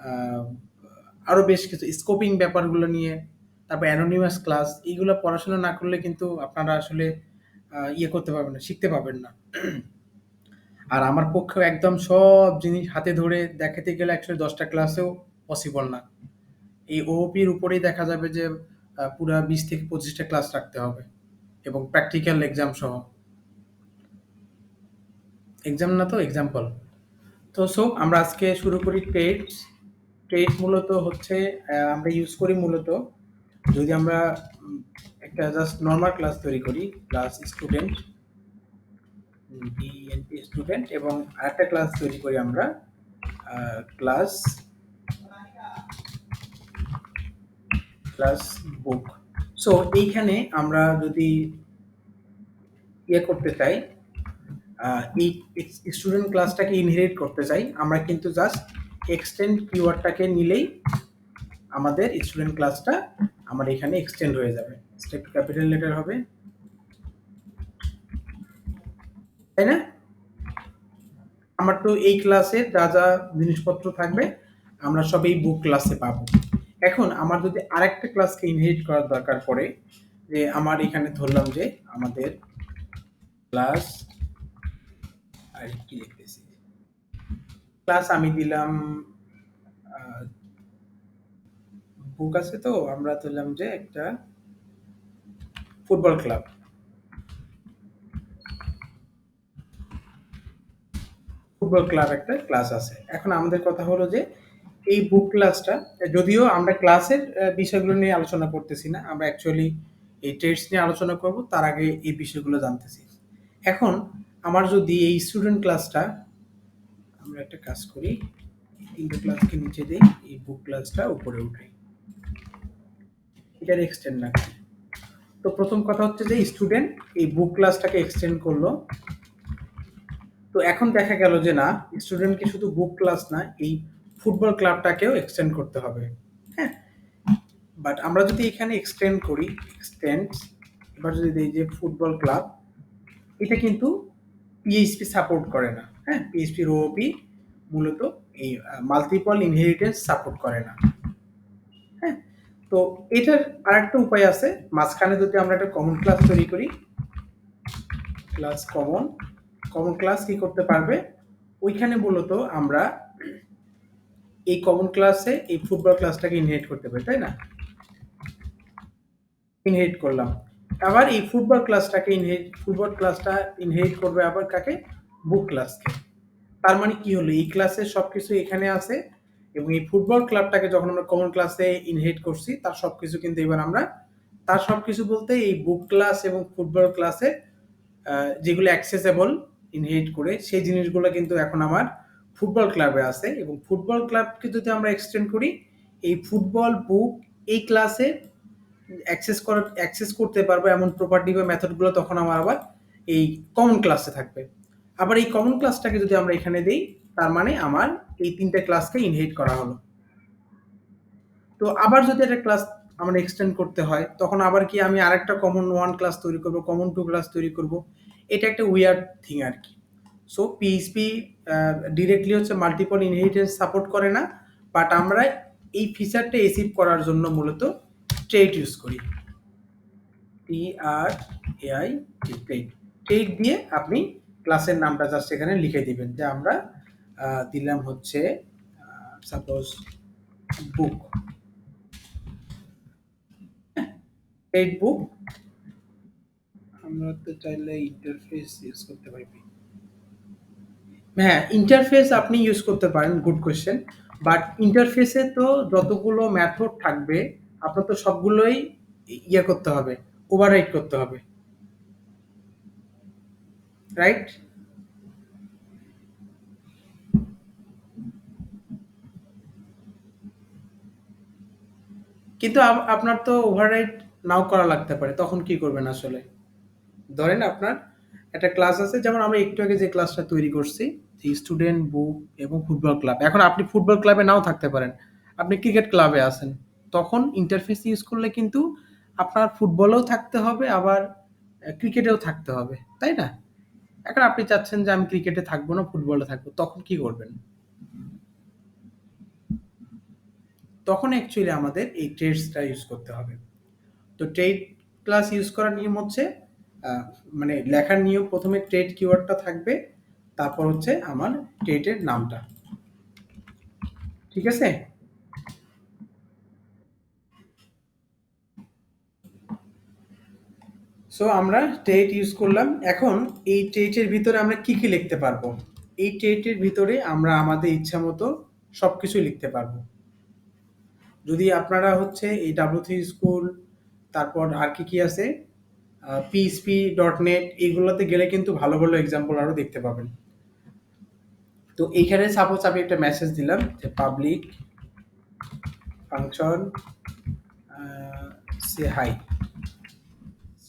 আহ, আরো বেশ কিছু স্কোপিং ব্যাপারগুলো নিয়ে, তারপর অ্যানোনিমাস ক্লাস, এইগুলো পড়াশোনা না করলে কিন্তু আপনারা আসলে ইয়ে করতে পারবেন না, শিখতে পারবেন না। আর আমার পক্ষেও একদম সব জিনিস হাতে ধরে দেখাতে গেলে অ্যাকচুয়ালি 10টা ক্লাসেও পসিবল না। এই ওওপির উপরেই দেখা যাবে যে পুরা 20 থেকে 25টা ক্লাস রাখতে হবে এবং প্র্যাকটিক্যাল এক্সাম সহ। এক্সাম না তো এক্সাম্পল। তো সো আমরা আজকে শুরু করি ট্রেডস। ট্রেডস মূলত হচ্ছে আমরা ইউজ করি মূলত যদি আমরা একটা জাস্ট নরমাল ক্লাস তৈরি করি, ক্লাস স্টুডেন্ট, বিএনপি স্টুডেন্ট, এবং আরেকটা ক্লাস তৈরি করি আমরা ক্লাস প্লাস বুক। সো এইখানে আমরা যদি করতে চাই, এই স্টুডেন্ট ক্লাসটাকে ইনহেরিট করতে চাই, আমরা কিন্তু জাস্ট এক্সটেন্ড কিওয়ার্ডটাকে নিলেই আমাদের স্টুডেন্ট ক্লাসটা আমার এখানে এক্সটেন্ড হয়ে যাবে। স্টেপ ক্যাপিটাল লেটার হবে, তাই না? আমার তো এই ক্লাসের যা যা জিনিসপত্র থাকবে আমরা সব এই বুক ক্লাসে পাবো। এখন আমার যদি আরেকটা ক্লাসকে ইনহেরিট করার দরকার পড়ে, যে আমার এখানে ধরলাম যে আমাদের ক্লাস, আর কি লিখতেছি, ক্লাস আমি দিলাম বুক আছে, তো আমরা ধরলাম যে একটা ফুটবল ক্লাব, ফুটবল ক্লাব একটা ক্লাস আছে। এখন আমাদের কথা হলো যে এই বুক ক্লাসটা, যদিও আমরা ক্লাসের বিষয়গুলো নিয়ে আলোচনা করতেছি না, আমরা অ্যাকচুয়ালি এই ট্রেডস নিয়ে আলোচনা করব, তার আগে এই বিষয়গুলো জানতেছি। এখন আমার যদি এই স্টুডেন্ট ক্লাসটা, আমরা একটা কাজ করি, তিনটে ক্লাসকে নিচে দিই, এই বুক ক্লাসটা উপরে উঠাই, এটার এক্সটেন্ড না করি। তো প্রথম কথা হচ্ছে যে স্টুডেন্ট এই বুক ক্লাসটাকে এক্সটেন্ড করলো। তো এখন দেখা গেল যে না, স্টুডেন্টকে শুধু বুক ক্লাস না, এই ফুটবল ক্লাবটাকেও এক্সটেন্ড করতে হবে। হ্যাঁ, বাট আমরা যদি এখানে এক্সটেন্ড করি, এক্সটেন্ড, এবার যদি দিই যে ফুটবল ক্লাব, এটা কিন্তু পিএইচপি সাপোর্ট করে না। হ্যাঁ, পিএইচপি রোপি মূলত এই মাল্টিপল ইনহেরিটেন্স সাপোর্ট করে না। হ্যাঁ, তো এটার আরেকটা উপায় আছে, মাঝখানে যদি আমরা একটা কমন ক্লাস তৈরি করি, ক্লাস কমন, কমন ক্লাস কি করতে পারবে, ওইখানে মূলত আমরা এই কমন ক্লাসে এই ফুটবল ক্লাসটাকে ইনহেরিট করতে পারি, তাই না? ইনহেরিট করলাম। আবার এই ফুটবল ক্লাসটাকে ফুটবল ক্লাসটা ইনহেরিট করবে আবার কাকে? বুক ক্লাসকে। তার মানে কি হলো, এই ক্লাসের সবকিছু এখানে আছে, এবং এই ফুটবল ক্লাবটাকে যখন আমরা কমন ক্লাসে ইনহেরিট করছি, তার সবকিছু কিন্তু এবার আমরা, তার সবকিছু বলতে এই বুক ক্লাস এবং ফুটবল ক্লাসে যেগুলো অ্যাক্সেসেবল ইনহেরিট করে, সেই জিনিসগুলো কিন্তু এখন আমার ফুটবল ক্লাবে আছে। এবং ফুটবল ক্লাবকে যদি আমরা এক্সটেন্ড করি, এই ফুটবল বুক এই ক্লাসে অ্যাক্সেস করতে পারবো এমন প্রপার্টি বা মেথডগুলো তখন আমার আবার এই কমন ক্লাসে থাকবে। আবার এই কমন ক্লাসটাকে যদি আমরা এখানে দিই, তার মানে আমার এই তিনটে ক্লাসকে ইনহেরিট করা হলো। তো আবার যদি একটা ক্লাস আমার এক্সটেন্ড করতে হয়, তখন আবার কি আমি আরেকটা কমন 1 ক্লাস তৈরি করব, কমন 2 ক্লাস তৈরি করব। এটা একটা উইয়ার্ড থিং আর কি। সো পিএইচপি ডিরেক্টলি হচ্ছে মাল্টিপল ইনহেরিটেন্স সাপোর্ট করে না, বাট আমরা এই ফিচারটা অ্যাচিভ করার জন্য মূলত ট্রেড ইউজ করি। TRAI, trade. ট্রেড দিয়ে আপনি ক্লাসের নামটা জাস্ট এখানে লিখে দিবেন, যে আমরা দিলাম হচ্ছে সাপোজ বুক, ট্রেড বুক। আমরা তো চাইলে ইন্টারফেস ইউজ করতে পারি। হ্যাঁ, ইন্টারফেস আপনি ইউজ করতে পারেন, গুড কোয়েশ্চেন। বাট ইন্টারফেসে তো যতগুলো মেথড থাকবে, আপনার তো সবগুলোই করতে হবে, ওভাররাইট করতে হবে, রাইট? কিন্তু আপনার তো ওভাররাইট নাও করা লাগতে পারে, তখন কি করবেন আসলে? ধরেন আপনার একটা ক্লাস আছে, যেমন আমরা একটু আগে যে ক্লাসটা তৈরি করছি, যে স্টুডেন্ট বুক এবং ফুটবল ক্লাব। এখন আপনি ফুটবল ক্লাবে নাও থাকতে পারেন, আপনি ক্রিকেট ক্লাবে আছেন, তখন ইন্টারফেস ইউজ করলে কিন্তু আপনার ফুটবলেও থাকতে হবে, আবার ক্রিকেটেও থাকতে হবে, তাই না? এখন আপনি চাচ্ছেন যে আমি ক্রিকেটে থাকবো না, ফুটবলে থাকবো, তখন কি করবেন? তখন অ্যাকচুয়ালি আমাদের এই ট্রেডসটা ইউজ করতে হবে। তো ট্রেড ক্লাস ইউজ করার নিয়ম হচ্ছে, মানে লেখার নিয়ম, প্রথমে ট্রেড কিওয়ার্ডটা থাকবে, তারপর হচ্ছে আমার ট্রেডের নামটা, ঠিক আছে? সো আমরা ট্রেড ইউজ করলাম। এখন এই ট্রেডের ভিতরে আমরা কি কি লিখতে পারবো? এই ট্রেডের ভিতরে আমরা আমাদের ইচ্ছা মতো সবকিছু লিখতে পারবো। যদি আপনারা হচ্ছে এই W3 স্কুল, তারপর আর কি আছে, PHP.NET, এইগুলোতে গেলে কিন্তু ভালো ভালো এক্সাম্পল আরো দেখতে পাবেন। তো এইখানে সাপোজ আমি একটা মেসেজ দিলাম যে পাবলিক ফাংশন সে হাই,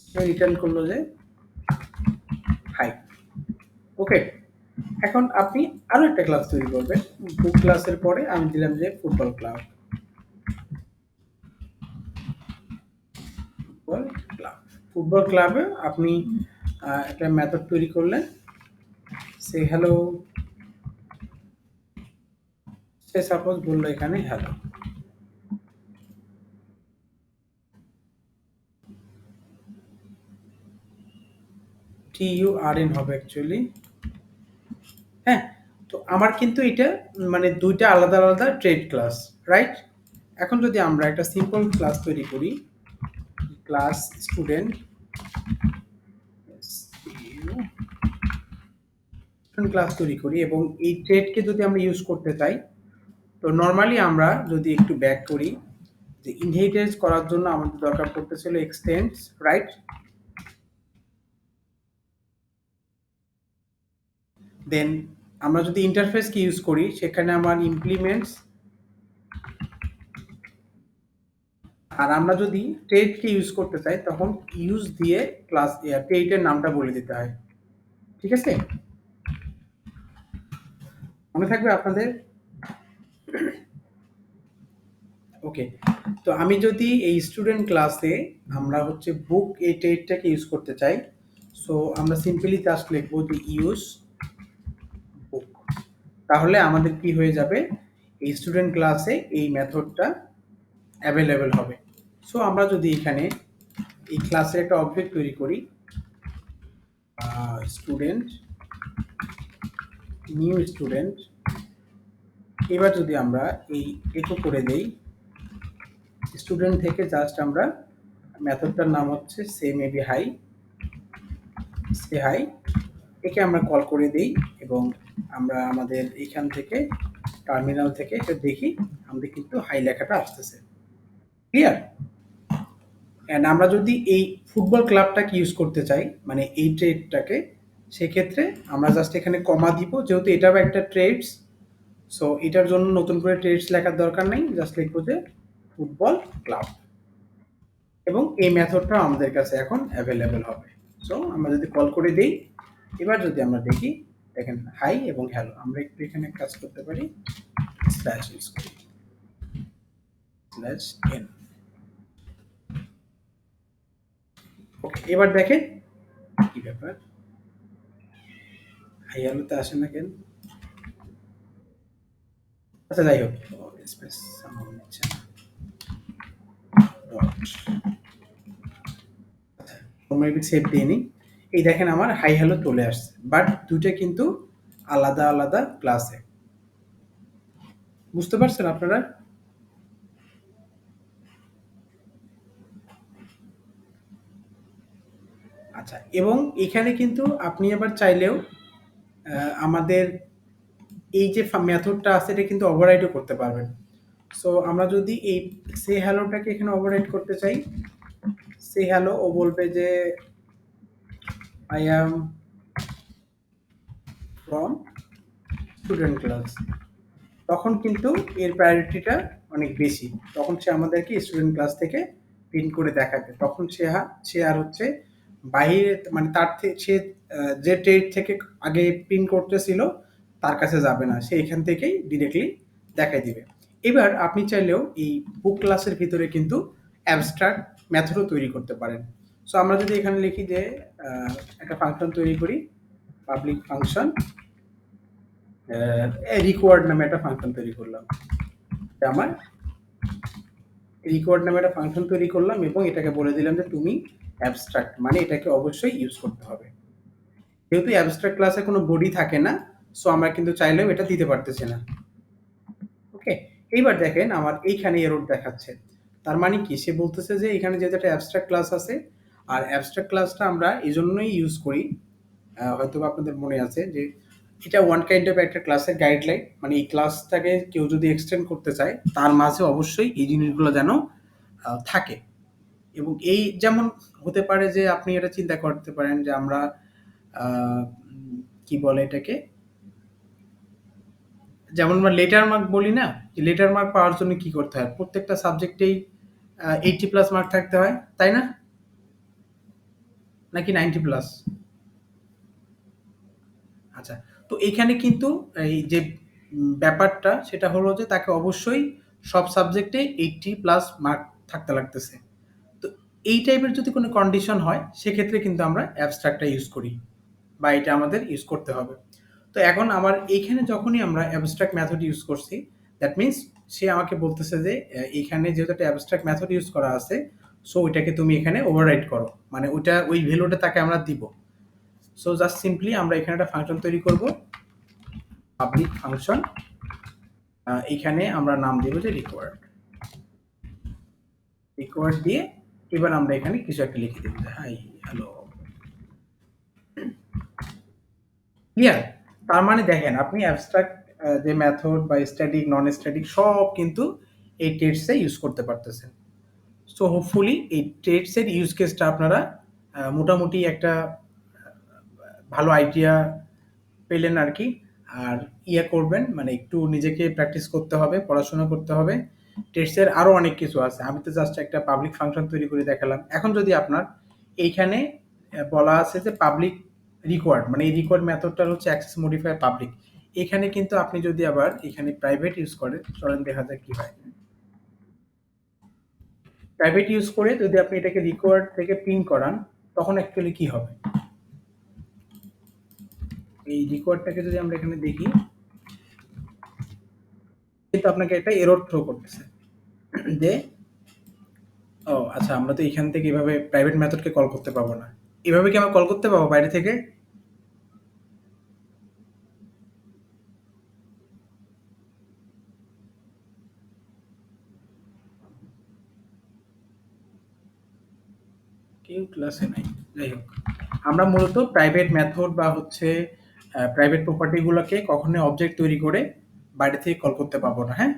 সে রিটার্ন করলো যে হাই। ওকে, এখন আপনি আরো একটা ক্লাস তৈরি করবেন। বুক ক্লাসের পরে আমি দিলাম যে football club, football club. Football ক্লাবে আপনি একটা মেথড তৈরি করলেন, সে হ্যালো, সে সাপোজ বললো এখানে হ্যালো। TURN হবে অ্যাকচুয়ালি। হ্যাঁ, তো আমার কিন্তু এটা মানে ২ টা আলাদা, আলাদা ট্রেড ক্লাস, রাইট? এখন যদি আমরা একটা সিম্পল ক্লাস তৈরি করি, ক্লাস স্টুডেন্ট, স্টুডেন্ট ক্লাস তৈরি করি এবং এই ট্রেডকে যদি আমরা ইউজ করতে চাই, তো নরমালি আমরা যদি একটু ব্যাক করি, যে ইনহেরিটেন্স করার জন্য আমাদের দরকার পড়তেছিল এক্সটেন্স, রাইট? দেন আমরা যদি ইন্টারফেসকে ইউজ করি, সেখানে আমার ইমপ্লিমেন্টস, আর আমরা যদি ট্রেডকে ইউজ করতে চাই তখন ইউজ দিয়ে ক্লাস ট্রেডের নামটা বলে দিতে হয়। ঠিক আছে? মনে থাকবে আপনাদের? ওকে, তো আমি যদি এই স্টুডেন্ট ক্লাসে আমরা হচ্ছে বুক এই ট্রেডটাকে ইউজ করতে চাই, সো আমরা সিম্পলি জাস্ট লিখবো যে ইউজ বুক। তাহলে আমাদের কি হয়ে যাবে, এই স্টুডেন্ট ক্লাসে এই মেথডটা অ্যাভেলেবেল হবে। সো আমরা যদি এখানে এই ক্লাসের একটা অবজেক্ট তৈরি করি, স্টুডেন্ট, নিউ স্টুডেন্ট, এবার যদি আমরা এই একক করে দেই, স্টুডেন্ট থেকে জাস্ট আমরা মেথডটার নাম হচ্ছে সে মেবি হাই, সে হাই, একে আমরা কল করে দেই এবং আমরা আমাদের এখান থেকে টার্মিনাল থেকে এটা দেখি, আমাদের কিন্তু হাই লেখাটা আসতেছে। ক্লিয়ার? অ্যান্ড আমরা যদি এই ফুটবল ক্লাবটাকে ইউজ করতে চাই, মানে এই ট্রেডটাকে, সেক্ষেত্রে আমরা জাস্ট এখানে কমা দিব, যেহেতু এটাও একটা ট্রেডস, সো এটার জন্য নতুন করে ট্রেডস লেখার দরকার নেই, জাস্ট লিখবো যে ফুটবল ক্লাব এবং এই মেথডটাও আমাদের কাছে এখন অ্যাভেলেবেল হবে। সো আমরা যদি কল করে দিই, এবার যদি আমরা দেখি, দেখেন হাই এবং হ্যালো, আমরা একটু এখানে কাজ করতে পারি, স্ল্যাশ ইউজ করি, স্ল্যাশ এন। ওকে, এবার দেখেন কি ব্যাপার, হাই হ্যালোতে আসে না কেন? আচ্ছা যাই হোক, স্পেস আমার নিচ্ছে না, ডট, মেবি সেভ দিয়ে নিই। এই দেখেন আমার হাই হ্যালো চলে আসছে, বাট দুইটা কিন্তু আলাদা আলাদা ক্লাসে। বুঝতে পারছেন আপনারা? আচ্ছা, এবং এখানে কিন্তু আপনি আবার চাইলেও আমাদের এই যে মেথডটা আছে এটা কিন্তু ওভাররাইডও করতে পারবেন। সো আমরা যদি এই সে হ্যালোটাকে এখানে ওভাররাইড করতে চাই, সে হ্যালো, ও বলবে যে I am from student class, তখন কিন্তু এর প্রায়োরিটিটা অনেক বেশি, তখন সে আমাদেরকে স্টুডেন্ট ক্লাস থেকে প্রিন্ট করে দেখাবে, তখন সে আর হচ্ছে বাইরে মানে তার থেকে সে যে ট্রেড থেকে আগে প্রিন্ট করতেছিল তার কাছে যাবে না, সে এখান থেকেই ডিরেক্টলি দেখাই দিবে। এবার আপনি চাইলেও এই বুক ক্লাসের ভিতরে কিন্তু অ্যাবস্ট্রাক্ট মেথডও তৈরি করতে পারেন। সো আমরা যদি এখানে লিখি যে একটা ফাংশন তৈরি করি, পাবলিক ফাংশন রিকোয়ার্ড নামে একটা ফাংশন তৈরি করলাম, আমার রিকোয়ার্ড নামে একটা ফাংশন তৈরি করলাম এবং এটাকে বলে দিলাম যে তুমি অ্যাবস্ট্রাক্ট, মানে এটাকে অবশ্যই ইউজ করতে হবে। যেহেতু অ্যাবস্ট্রাক্ট ক্লাসে কোনো বডি থাকে না, সো আমরা কিন্তু চাইলেও এটা দিতে পারতেছি না। ওকে, এইবার দেখেন আমার এইখানে এরর দেখাচ্ছে, তার মানে কি, সে বলতেছে যে এখানে যেহেতু একটা অ্যাবস্ট্রাক্ট ক্লাস আছে, আর অ্যাবস্ট্রাক্ট ক্লাসটা আমরা এই জন্যই ইউজ করি, হয়তো আপনাদের মনে আছে যে এটা ওয়ান কাইন্ড অফ একটা ক্লাসের গাইডলাইন, মানে এই ক্লাসটাকে কেউ যদি এক্সটেন্ড করতে চায় তার মাঝে অবশ্যই এই জিনিসগুলো যেন থাকে। এবং এই যেমন হতে পারে যে আপনি এটা চিন্তা করতে পারেন যে আমরা কি বলে এটাকে, যেমন আমরা লেটার মার্ক বলি না, যে লেটার মার্ক পাওয়ার জন্য কি করতে হয়, প্রত্যেকটা সাবজেক্টেই 80 প্লাস মার্ক থাকতে হয়, তাই না? নাকি 90 প্লাস? আচ্ছা, তো এখানে কিন্তু এই যে ব্যাপারটা সেটা হলো যে তাকে অবশ্যই সব সাবজেক্টে 80 প্লাস মার্ক থাকতে লাগতেছে। তো এই টাইপের যদি কোনো কন্ডিশন হয় সেক্ষেত্রে কিন্তু আমরা অ্যাবস্ট্রাক্টটা ইউজ করি বা এটা আমাদের ইউজ করতে হবে। তো এখন আমার এইখানে যখনই আমরা অ্যাবস্ট্রাক্ট মেথড ইউজ করছি, দ্যাট মিনস সে আমাকে বলতেছে যে এইখানে যেহেতু একটা অ্যাবস্ট্রাক্ট মেথড ইউজ করা আছে, সো ওইটাকে তুমি এখানে ওভাররাইড করো, মানে ওইটা ওই ভ্যালুটা তাকে আমরা দিব। সো জাস্ট সিম্পলি আমরা এখানে একটা ফাংশন তৈরি করব, পাবলিক ফাংশন। এখানে আমরা নাম দেব যে রিকোয়ার্ড। রিকোয়ার্ড দিয়ে এবার আমরা এখানে কিছু একটা লিখে দেব, হাই হ্যালো, ক্লিয়ার? তার মানে দেখেন আপনি অ্যাবস্ট্রাক্ট যে মেথড বা স্ট্যাটিক নন স্ট্যাটিক সব কিন্তু এই টেটসে ইউজ করতে পারতেছেন। সো হোপফুলি এই টেটসের ইউজ কেসটা আপনারা মোটামুটি একটা ভালো আইডিয়া পেলেন আর কি। আর ইয়ে করবেন, মানে একটু নিজেকে প্র্যাকটিস করতে হবে, পড়াশোনা করতে হবে। টেস্টের আরও অনেক কিছু আছে, আমি তো জাস্ট একটা পাবলিক ফাংশন তৈরি করে দেখালাম। এখন যদি আপনার এইখানে বলা আছে যে পাবলিক রিকোয়ার্ড, মানে এই রিকোয়ার্ড মেথডটা হচ্ছে অ্যাক্সেস মডিফায়ার পাবলিক। এখানে কিন্তু আপনি যদি আবার এখানে প্রাইভেট ইউজ করেন, চলেন দেখা যাক কি হয়। প্রাইভেট ইউজ করে যদি আপনি এটাকে রিকোয়ার্ড থেকে প্রিন্ট করান, তখন অ্যাকচুয়ালি কি হবে? এই রিকোয়ার্ডটাকে যদি আমরা এখানে দেখি, কিন্তু আপনাকে একটা এরর থ্রো করতেছে যে ও আচ্ছা, আমরা তো এখান থেকে এভাবে প্রাইভেট মেথডকে কল করতে পাবো না। এভাবে কি আমরা কল করতে পাবো বাইরে থেকে? কেউ ক্লাসে নাই, যাই হোক। আমরা মূলত প্রাইভেট মেথড বা হচ্ছে প্রাইভেট প্রপার্টিগুলোকে কখনোই অবজেক্ট তৈরি করে বাইরে থেকে কল করতে পাবো না, হ্যাঁ?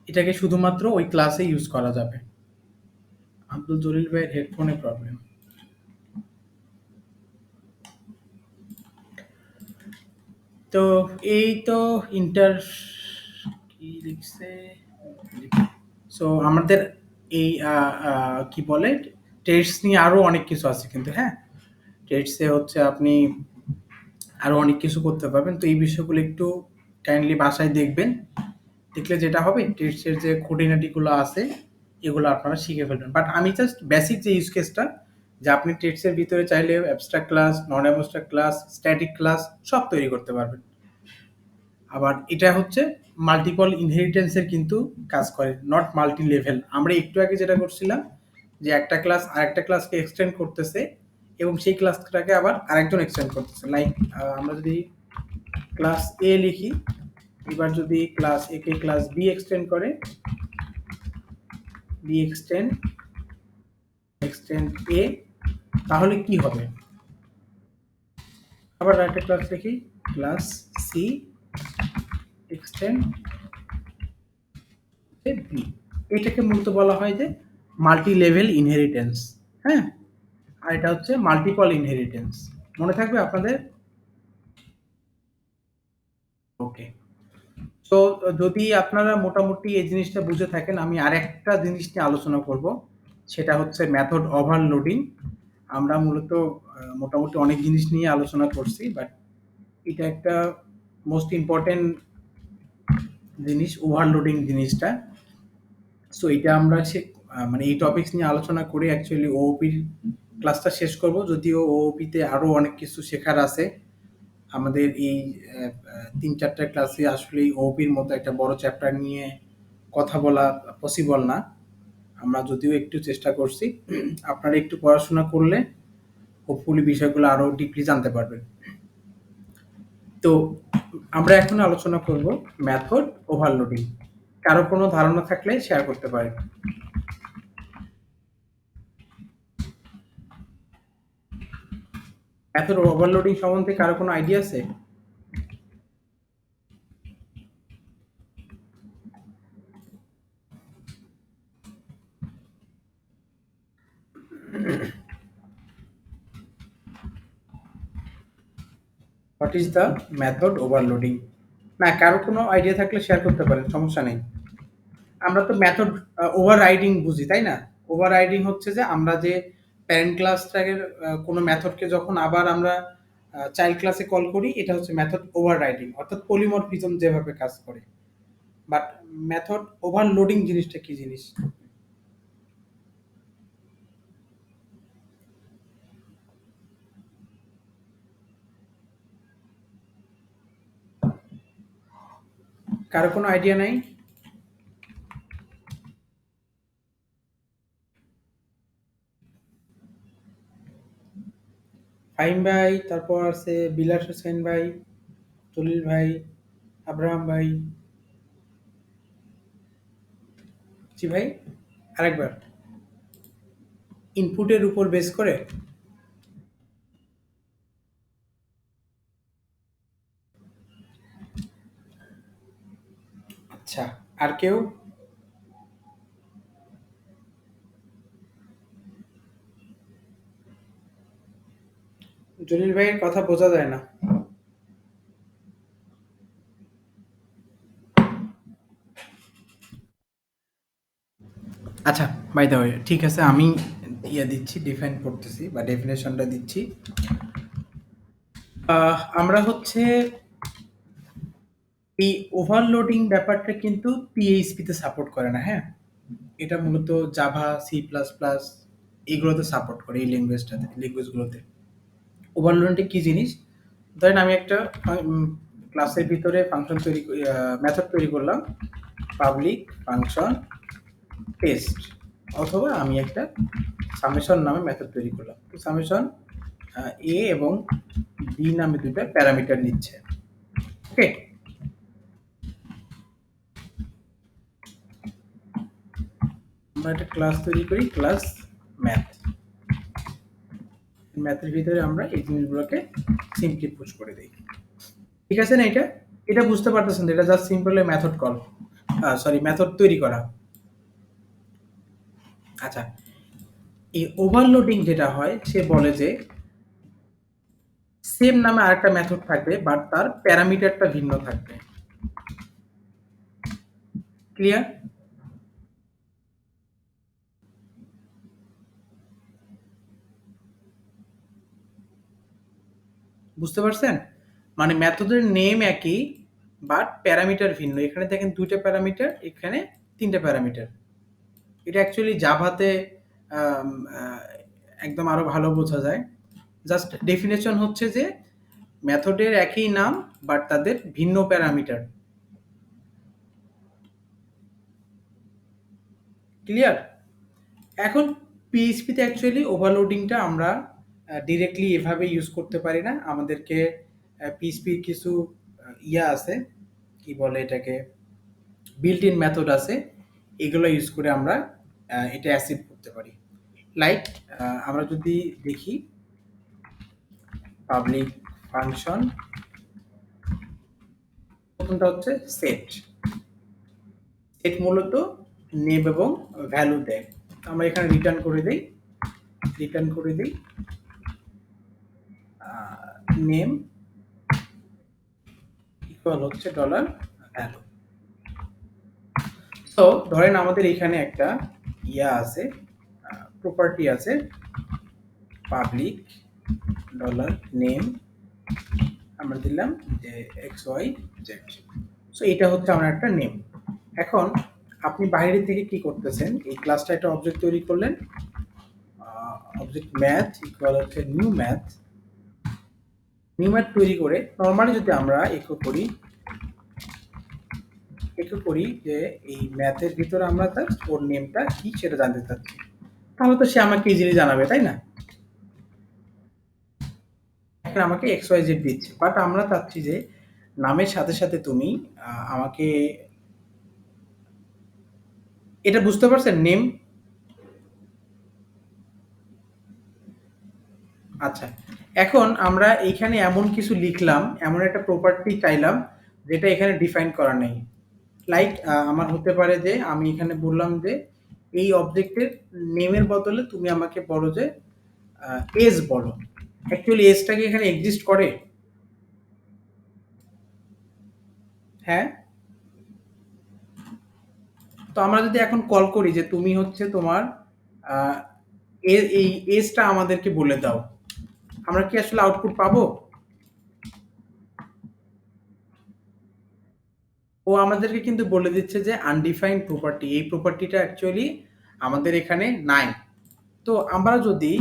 এটাকে শুধুমাত্র ওই ক্লাসে ইউজ করা যাবে। আব্দুল জলিল ভাইয়ের হেডফোনে প্রবলেম। তো এই তো ইন্টার কি লিখছে, সো আমাদের এই কি বলে টেস্ট নিয়ে আরো অনেক কিছু আছে কিন্তু, হ্যাঁ? টেস্টে হচ্ছে আপনি আরো অনেক কিছু করতে পারবেন। তো এই বিষয়গুলো একটু কাইন্ডলি বাসায় দেখবেন। দেখলে যেটা হবে টেস্টের যে খুঁটিনাটিগুলো আছে এগুলো আপনারা শিখে ফেলবেন। বাট আমি জাস্ট বেসিক যে ইউজ কেসটা, যে আপনি টেস্টের ভিতরে চাইলে অ্যাবস্ট্রাক্ট ক্লাস, নন অ্যাবস্ট্রাক্ট ক্লাস, স্ট্যাটিক ক্লাস সব তৈরি করতে পারবেন। আবার এটা হচ্ছে মাল্টিপল ইনহেরিটেন্সের কিন্তু কাজ করে, নট মাল্টি লেভেল। আমরা একটু আগে যেটা করছিলাম যে একটা ক্লাস আরেকটা ক্লাসকে এক্সটেন্ড করতেছে এবং সেই ক্লাসটাকে আবার আরেকজন এক্সটেন্ড করতেছে। লাইক আমরা যদি ক্লাস এ লিখি, এবার যদি ক্লাস এ কে ক্লাস বি এক্সটেন্ড করে, বি এক্সটেন্ড এক্সটেন্ড এ, তাহলে কি হবে? আবার আরেকটা ক্লাস লিখি, ক্লাস সি এক্সটেন্ড বি। এটাকে মূলত বলা হয় যে মাল্টি লেভেল ইনহেরিটেন্স, হ্যাঁ? আর এটা হচ্ছে মাল্টিপল ইনহেরিটেন্স। মনে থাকবে আপনাদের? ওকে। তো যদি আপনারা মোটামুটি এই জিনিসটা বুঝে থাকেন, আমি আরেকটা জিনিস নিয়ে আলোচনা করব, সেটা হচ্ছে মেথড ওভারলোডিং। আমরা মূলত মোটামুটি অনেক জিনিস নিয়ে আলোচনা করছি, বাট এটা একটা মোস্ট ইম্পর্টেন্ট জিনিস, ওভারলোডিং জিনিসটা। সো এটা আমরা মানে এই টপিকস নিয়ে আলোচনা করে অ্যাকচুয়ালি ওওপির ক্লাসটা শেষ করব, যদিও ওওপিতে আরও অনেক কিছু শেখার আছে। আমাদের এই ৩-৪টা ক্লাসে আসলেই ওওপির মতো একটা বড় চ্যাপ্টার নিয়ে কথা বলা পসিবল না। আমরা যদিও একটু চেষ্টা করছি। আপনারা একটু পড়াশোনা করলে হোপফুলি বিষয়গুলো আরও ডিপলি জানতে পারবেন। তো আমরা এখন আলোচনা করব মেথড ওভারলোডিং। কারো কোনো ধারণা থাকলে শেয়ার করতে পারেন। মেথড ওভারলোডিং সম্বন্ধে কারো কোনো আইডিয়া আছে? What is the method overloading? না, কারো কোনো আইডিয়া থাকলে শেয়ার করতে পারেন, সমস্যা নেই। আমরা তো মেথড ওভাররাইডিং বুঝি, তাই না? ওভাররাইডিং হচ্ছে যে আমরা যে প্যারেন্ট ক্লাসটাকে কোনো মেথডকে যখন আবার আমরা চাইল্ড ক্লাসে কল করি, এটা হচ্ছে মেথড ওভাররাইডিং, অর্থাৎ পলিমরফিজম যেভাবে কাজ করে। বাট মেথড ওভারলোডিং জিনিসটা কি জিনিস? কারো কোনো আইডিয়া নাই? ফাহিম ভাই, তারপর আছে বিলাস হোসেন ভাই, জলিল ভাই, আব্রাহাম ভাই। জি ভাই, আরেকবার। ইনপুটের উপর বেস করে? আচ্ছা, আর কেউ? জলিল ভাইয়ের কথা বোঝা যায় না। আচ্ছা, বাই দ্য ওয়ে, ঠিক আছে, আমি দিচ্ছি, ডিফাইন করতেছি বা ডেফিনেশনটা দিচ্ছি। আমরা হচ্ছে এই ওভারলোডিং ব্যাপারটা কিন্তু পিএইচপি তে সাপোর্ট করে না, হ্যাঁ? এটা মূলত জাভা, সি প্লাস প্লাস এগুলোতে সাপোর্ট করে, এই ল্যাঙ্গুয়েজগুলোতে। ওভারলোডিংটা কি জিনিস? ধরেন আমি একটা ক্লাসের ভিতরে ফাংশন মেথড তৈরি করলাম, পাবলিক ফাংশন টেস্ট, অথবা আমি একটা সামেশন নামে মেথড তৈরি করলাম। তো সামেশন এ এবং বি নামে দুটো প্যারামিটার নিচ্ছে। ওকে, আমরা একটা ক্লাস তৈরি করি, ক্লাস ম্যাথ। ম্যাথের ভিতরে আমরা এই জিনিসগুলোকে সিম্পলি পুশ করে দিই। ঠিক আছে না? এটা এটা বুঝতে পারতেছেন তো? এটা just simple method call, sorry method তৈরি করা। আচ্ছা, এই ওভারলোডিং যেটা হয়, সে বলে যে সেম নামে আরেকটা মেথড থাকবে, বাট তার প্যারামিটারটা ভিন্ন থাকবে। ক্লিয়ার? বুঝতে পারছেন? মানে মেথডের নেম একই, বাট প্যারামিটার ভিন্ন। এখানে দেখেন ২ টা প্যারামিটার, এখানে ৩ টা প্যারামিটার। এটা অ্যাকচুয়ালি জাভাতে আম আ একদম আরো ভালো বোঝা যায়। জাস্ট ডেফিনিশন হচ্ছে যে মেথডের একই নাম, বাট তাদের ভিন্ন প্যারামিটার। ক্লিয়ার? এখন পিএইচপি তে অ্যাকচুয়ালি ওভারলোডিংটা আমরা ডিরেক্টলি এভাবে ইউজ করতে পারি না। আমাদেরকে পিএইচপির কিছু আছে, কি বলে এটাকে, বিল্ট ইন মেথড আছে। এগুলো ইউজ করে আমরা এটা অ্যাচিভ করতে পারি। লাইক আমরা যদি দেখি পাবলিক ফাংশন, প্রথমটা হচ্ছে সেট। সেট মূলত নেম এবং ভ্যালু দেয়। আমরা এখানে রিটার্ন করে দিই নেম ইকুয়াল হচ্ছে ডলার ভ্যালু। তো ধরেন আমাদের এখানে একটা আছে, প্রপার্টি আছে, পাবলিক ডলার নেম, আমরা দিলাম যে এক্স ওয়াই জেড। সো এটা হচ্ছে আমার একটা নেম। এখন আপনি বাইরে থেকে কি করতেছেন, এই ক্লাসটা একটা অবজেক্ট তৈরি করলেন, অবজেক্ট ম্যাথ ইকুয়াল হচ্ছে নিউ ম্যাথ তৈরি করে নর্মালি যদি আমরা একটু করি যে এই ম্যাথের ভিতরে আমরা তার ওর নেমটা কি সেটা জানতে চাচ্ছি, তাহলে তো সে আমাকে ইজিলি জানাবে, তাই না? এখন আমাকে এক্স ওয়াই জেড দিচ্ছে, বাট আমরা চাচ্ছি যে নামের সাথে সাথে তুমি আমাকে, এটা বুঝতে পারছেন নেম? আচ্ছা, এখন আমরা এইখানে এমন কিছু লিখলাম, এমন একটা প্রপার্টি চাইলাম যেটা এখানে ডিফাইন করা নেই। লাইক আমার হতে পারে যে আমি এখানে বললাম যে এই অবজেক্টের নেমের বদলে তুমি আমাকে বলো যে এজ বলো। অ্যাকচুয়ালি এজটা কি এখানে এক্সিস্ট করে? হ্যাঁ? তো আমরা যদি এখন কল করি যে তুমি হচ্ছে তোমার আহ, এই এজটা আমাদেরকে বলে দাও, আমরা কি আসলে আউটপুট পাবো? ও আমাদেরকে কিন্তু বলে দিচ্ছে যে আনডিফাইন্ড প্রপার্টি, এই প্রপার্টিটা অ্যাকচুয়ালি আমাদের এখানে নাই। তো আমরা যদি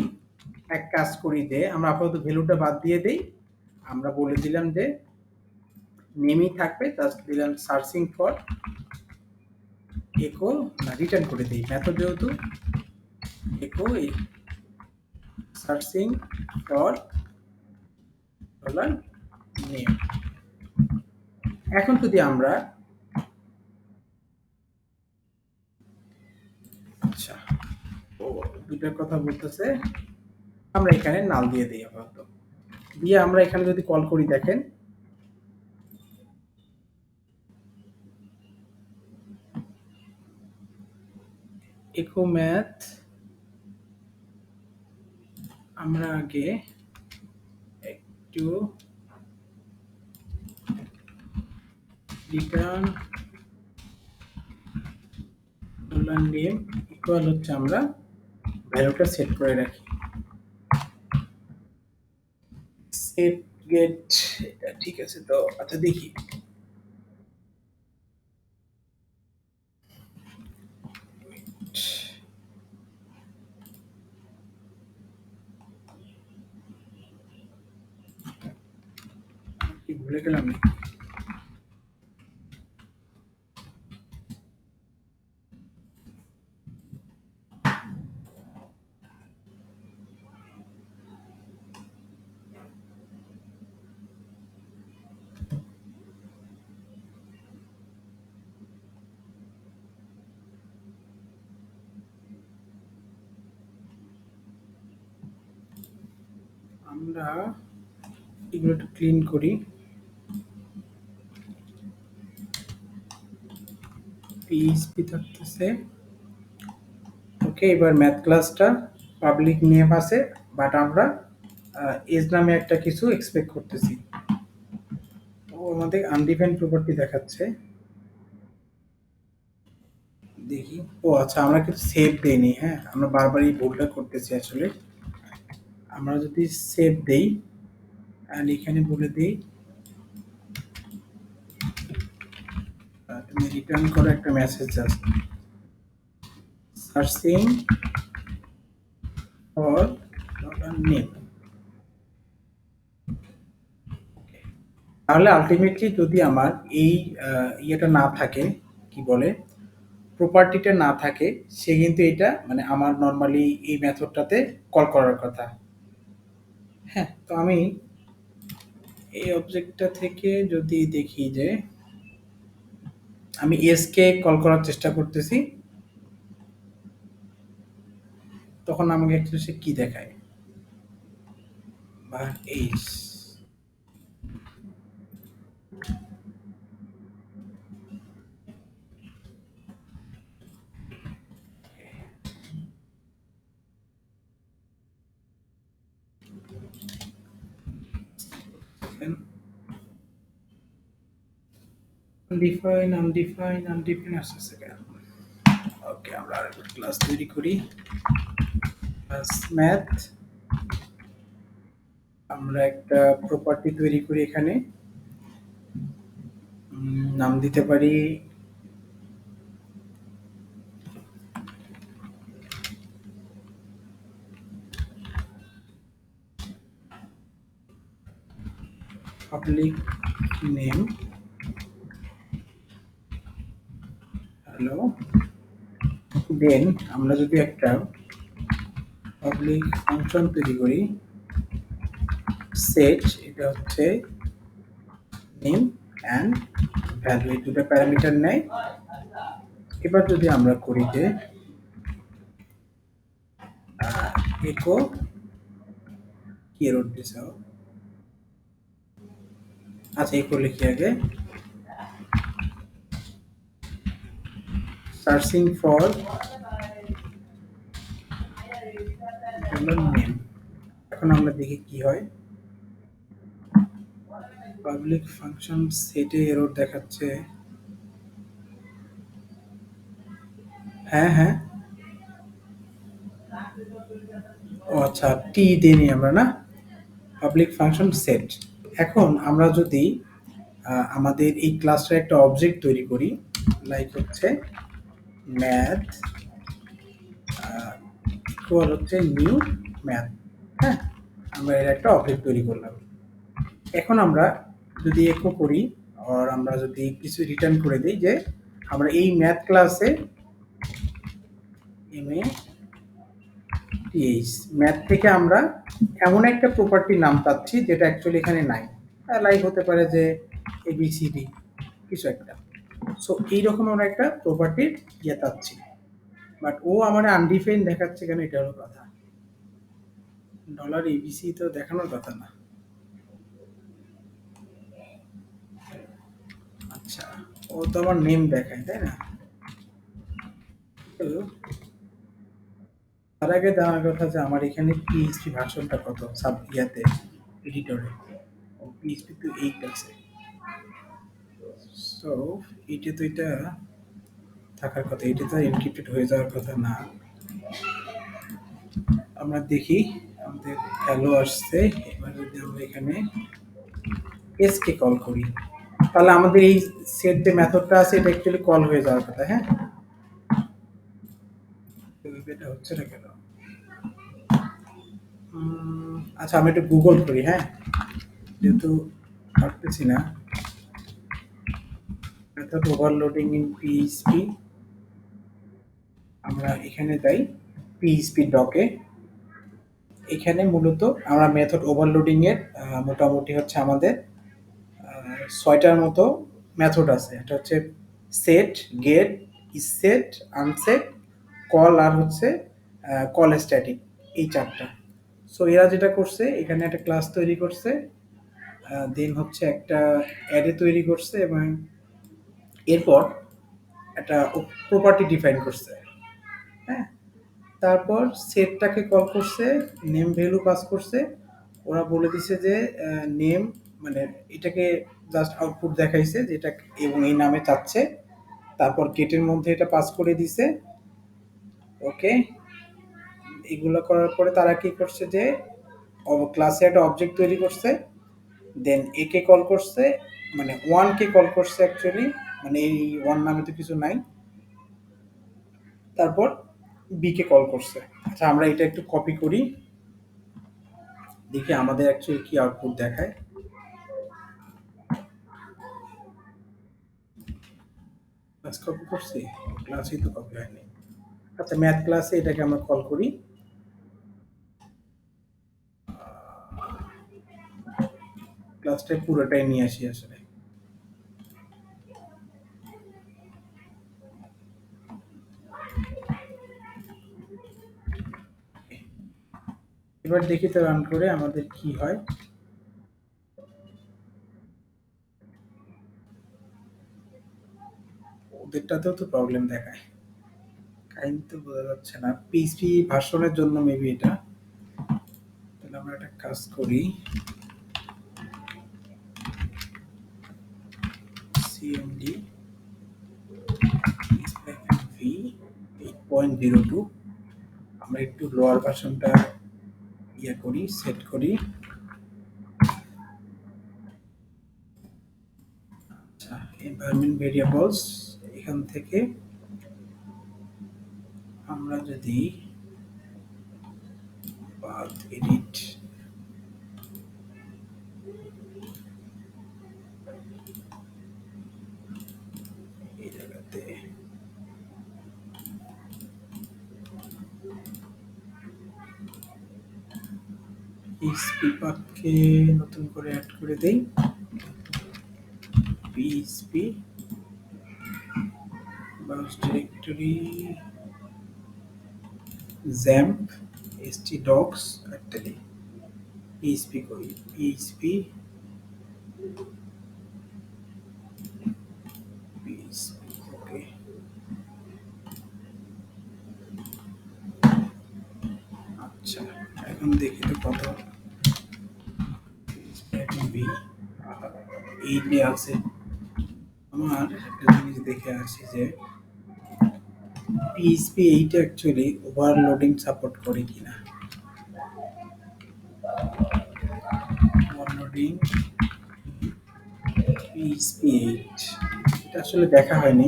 এক কাজ করি যে আমরা আপাতত ভ্যালুটা বাদ দিয়ে দেই, আমরা বলে দিলাম যে নেমই থাকবে, জাস্ট দিলাম সার্চিং ফর একো, না রিটার্ন করে দিই মেথড যেহেতু, একো সার্চিং ফর ডলার নেম। এখন যদি আমরা আচ্ছা ও দুটার কথা বলতেছে, আমরা এখানে নাল দিয়ে দিই আপাতত, দিয়ে আমরা এখানে যদি কল করি দেখেন echo math, আমরা আগে একটু রিটার্ন ডলার নেম ইকুয়াল হচ্ছে আমরা ভ্যালুটা সেট করে রাখি, সেট গেট, এটা ঠিক আছে। তো আচ্ছা দেখি কি ভুলে গেলাম নাকি? আমরা এগুলো একটু ক্লিন করি, পিএইচপি থাকতেছে। ওকে, এবার ম্যাথ ক্লাসটা পাবলিক নেম আছে, বাট আমরা এজ নামে একটা কিছু এক্সপেক্ট করতেছি। ও আমাদের আনডিফাইন্ড প্রপার্টি দেখাচ্ছে, দেখি। ও আচ্ছা, আমরা কিন্তু সেভ দেইনি, হ্যাঁ আমরা বারবার এই ভুলটা করতেছি আসলে। আমরা যদি সেভ দেই আর এখানে বলে দিই তুমি রিটার্ন করো একটা message just searching for name, তাহলে আলটিমেটলি যদি আমার এই ইয়েটা না থাকে, কি বলে প্রপার্টিটা না থাকে, সে কিন্তু এটা মানে আমার নর্মালি এই মেথডটাতে কল করার কথা। হ্যাঁ, তো আমি এই অবজেক্টটা থেকে যদি দেখি যে আমি এস কে কল করার চেষ্টা করতেছি, তখন আমাকে অ্যাকচুয়ালি সে কি দেখায় বা এইস, আনডিফাইন আসতেছে কেন? ওকে, আমরা আরেকটা ক্লাস তৈরি করি, ক্লাস ম্যাথ, আমরা একটা প্রপার্টি তৈরি করি এখানে, নাম দিতে পারি পাবলিক নেম হ্যালো, দেন আমরা যদি একটা পাবলিক ফাংশন তৈরি করি সেট, এটা হচ্ছে নেম অ্যান্ড ভ্যালু, এই দুটো প্যারামিটার নেয়। এবার যদি আমরা করি যে একো কি এরর দিছে, আচ্ছা একো লিখি আগে সার্চিং ফর নেম। এখন আমরা দেখি কি হয়, পাবলিক ফাংশন সেটে এরর দেখাচ্ছে, হ্যাঁ, হ্যাঁ। ও আচ্ছা, টি দিয়ে নিই আমরা না? Public function set. এখন আমরা যদি আমাদের এই ক্লাসটার একটা অবজেক্ট তৈরি করি, লাইক হচ্ছে ম্যাথ ইকুয়াল হচ্ছে নিউ ম্যাথ। হ্যাঁ? আমরা এর একটা অবজেক্ট তৈরি করলাম। এখন আমরা যদি একো করি আর আমরা যদি কিছু রিটার্ন করে দিই যে আমরা এই ম্যাথ ক্লাসে এমএ টিএইচ ম্যাথ থেকে আমরা এমন একটা প্রপার্টির নাম চাচ্ছি যেটা অ্যাকচুয়ালি এখানে নাই। লাইক হতে পারে যে এবিসিডি কিছু একটা। সো এইরকম আমরা একটা প্রপার্টির ইয়ে চাচ্ছি। বাট ও আমার আনডিফাইন্ড দেখাচ্ছে কেন, এটা হলো কথা। ডলার এবিসি তো দেখানোর কথা না। আচ্ছা, ও তো আমার নেম দেখায়, তাই না? তো তার আগে জানার কথা যে আমার এখানে পিএইচপি ভার্সনটা কত সাব ইয়াতে এডিটরে। ও পিএইচপি তো 8 আছে। সো এটা তো এটা থাকার কথা, এটা তো এনক্রিপ্টেড হয়ে যাওয়ার কথা না। আমরা দেখি আমাদের হ্যালো আসছে। এবার যদি আমরা এখানে এস কে কল করি তাহলে আমাদের এই সেট যে মেথডটা আছে এটা অ্যাকচুয়ালি কল হয়ে যাওয়ার কথা। হ্যাঁ, এটা হচ্ছে না কেন? আচ্ছা, আমি একটু গুগল করি। হ্যাঁ, যেহেতু পারতেছি না। মেথড ওভারলোডিং ইন পিএইচপি, আমরা এখানে যাই পিএইচপি ডকে। এখানে মূলত আমরা মেথড ওভারলোডিং এর মোটামুটি হচ্ছে আমাদের 6টার মতো মেথড আছে। এটা হচ্ছে set, get, set, unset, call আর হচ্ছে কল স্ট্যাটিক, এই 4টা। সো এরা যেটা করছে এখানে একটা ক্লাস তৈরি করছে, দেন হচ্ছে একটা অ্যারে তৈরি করছে এবং এরপর একটা প্রপার্টি ডিফাইন করছে। হ্যাঁ, তারপর সেটটাকে কল করছে, নেম ভ্যালু পাস করছে। ওরা বলে দিছে যে নেম মানে এটাকে জাস্ট আউটপুট দেখাইছে যেটা এবং এই নামে চাচ্ছে। তারপর গেটের মধ্যে এটা পাস করে দিছে। ওকে, এগুলো করার পরে তারা কি করছে যে ক্লাসে একটা অবজেক্ট তৈরি করছে, দেন একে কল করছে, মানে ওয়ানকে কল করছে অ্যাকচুয়ালি, মানে এই ওয়ান নামে তো কিছু নাই। তারপর বি কে কল করছে। আচ্ছা, আমরা এটা একটু কপি করি, দেখি আমাদের অ্যাকচুয়ালি কি আউটপুট দেখায়। ক্লাস কপি করছি, ক্লাসই তো কপি হয়নি। আচ্ছা, ম্যাথ ক্লাসে এটাকে আমরা কল করি। ক্লাসটা পুরোটাই নিয়ে আসি আসলে। এবার দেখি তো রান করে আমাদের কি হয়। ওদেরটাতেও তো প্রবলেম দেখায়, কাহিনী তো বোঝা যাচ্ছে না। পিএইচপি ভার্সনের জন্য মেবি এটা। তাহলে আমরা একটা কাজ করি, সিএমডি ভি 8.02, আমরা একটু লোয়ার ভার্সনটা ইয়ে করি, সেট করি। আচ্ছা, এনভায়রনমেন্ট ভেরিয়েবলস, এখান থেকে আমরা যদি পাথ এডিট এই জায়গাতে পিএইচপি পাথকে নতুন করে অ্যাড করে দেই, পিএইচপি বাস ডিরেক্টরি জ্যাম্প htdocs একটা দিই, পিএইচপি করি, পিএইচপি পিএইচপি ওকে। আচ্ছা, এখন দেখি তো কত বি 8 আছে। আমার একটা জিনিস দেখে আসি যে পিএইচপি 8 অ্যাকচুয়ালি ওভারলোডিং সাপোর্ট করে কিনা। ওভারলোডিং পিএইচপি 8 এটা আসলে দেখা হয়নি।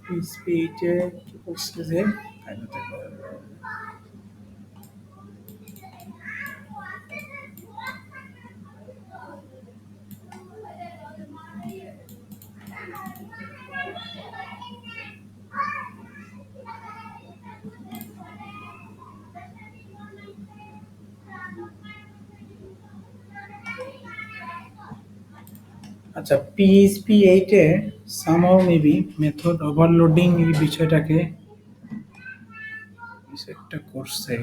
পিএইচপি 8 এ কি করছে যে আচ্ছা, পিএইচপি 8 এ সামহাউ মেবি মেথড ওভারলোডিং এই বিষয়টাকে কিছু একটা করছে।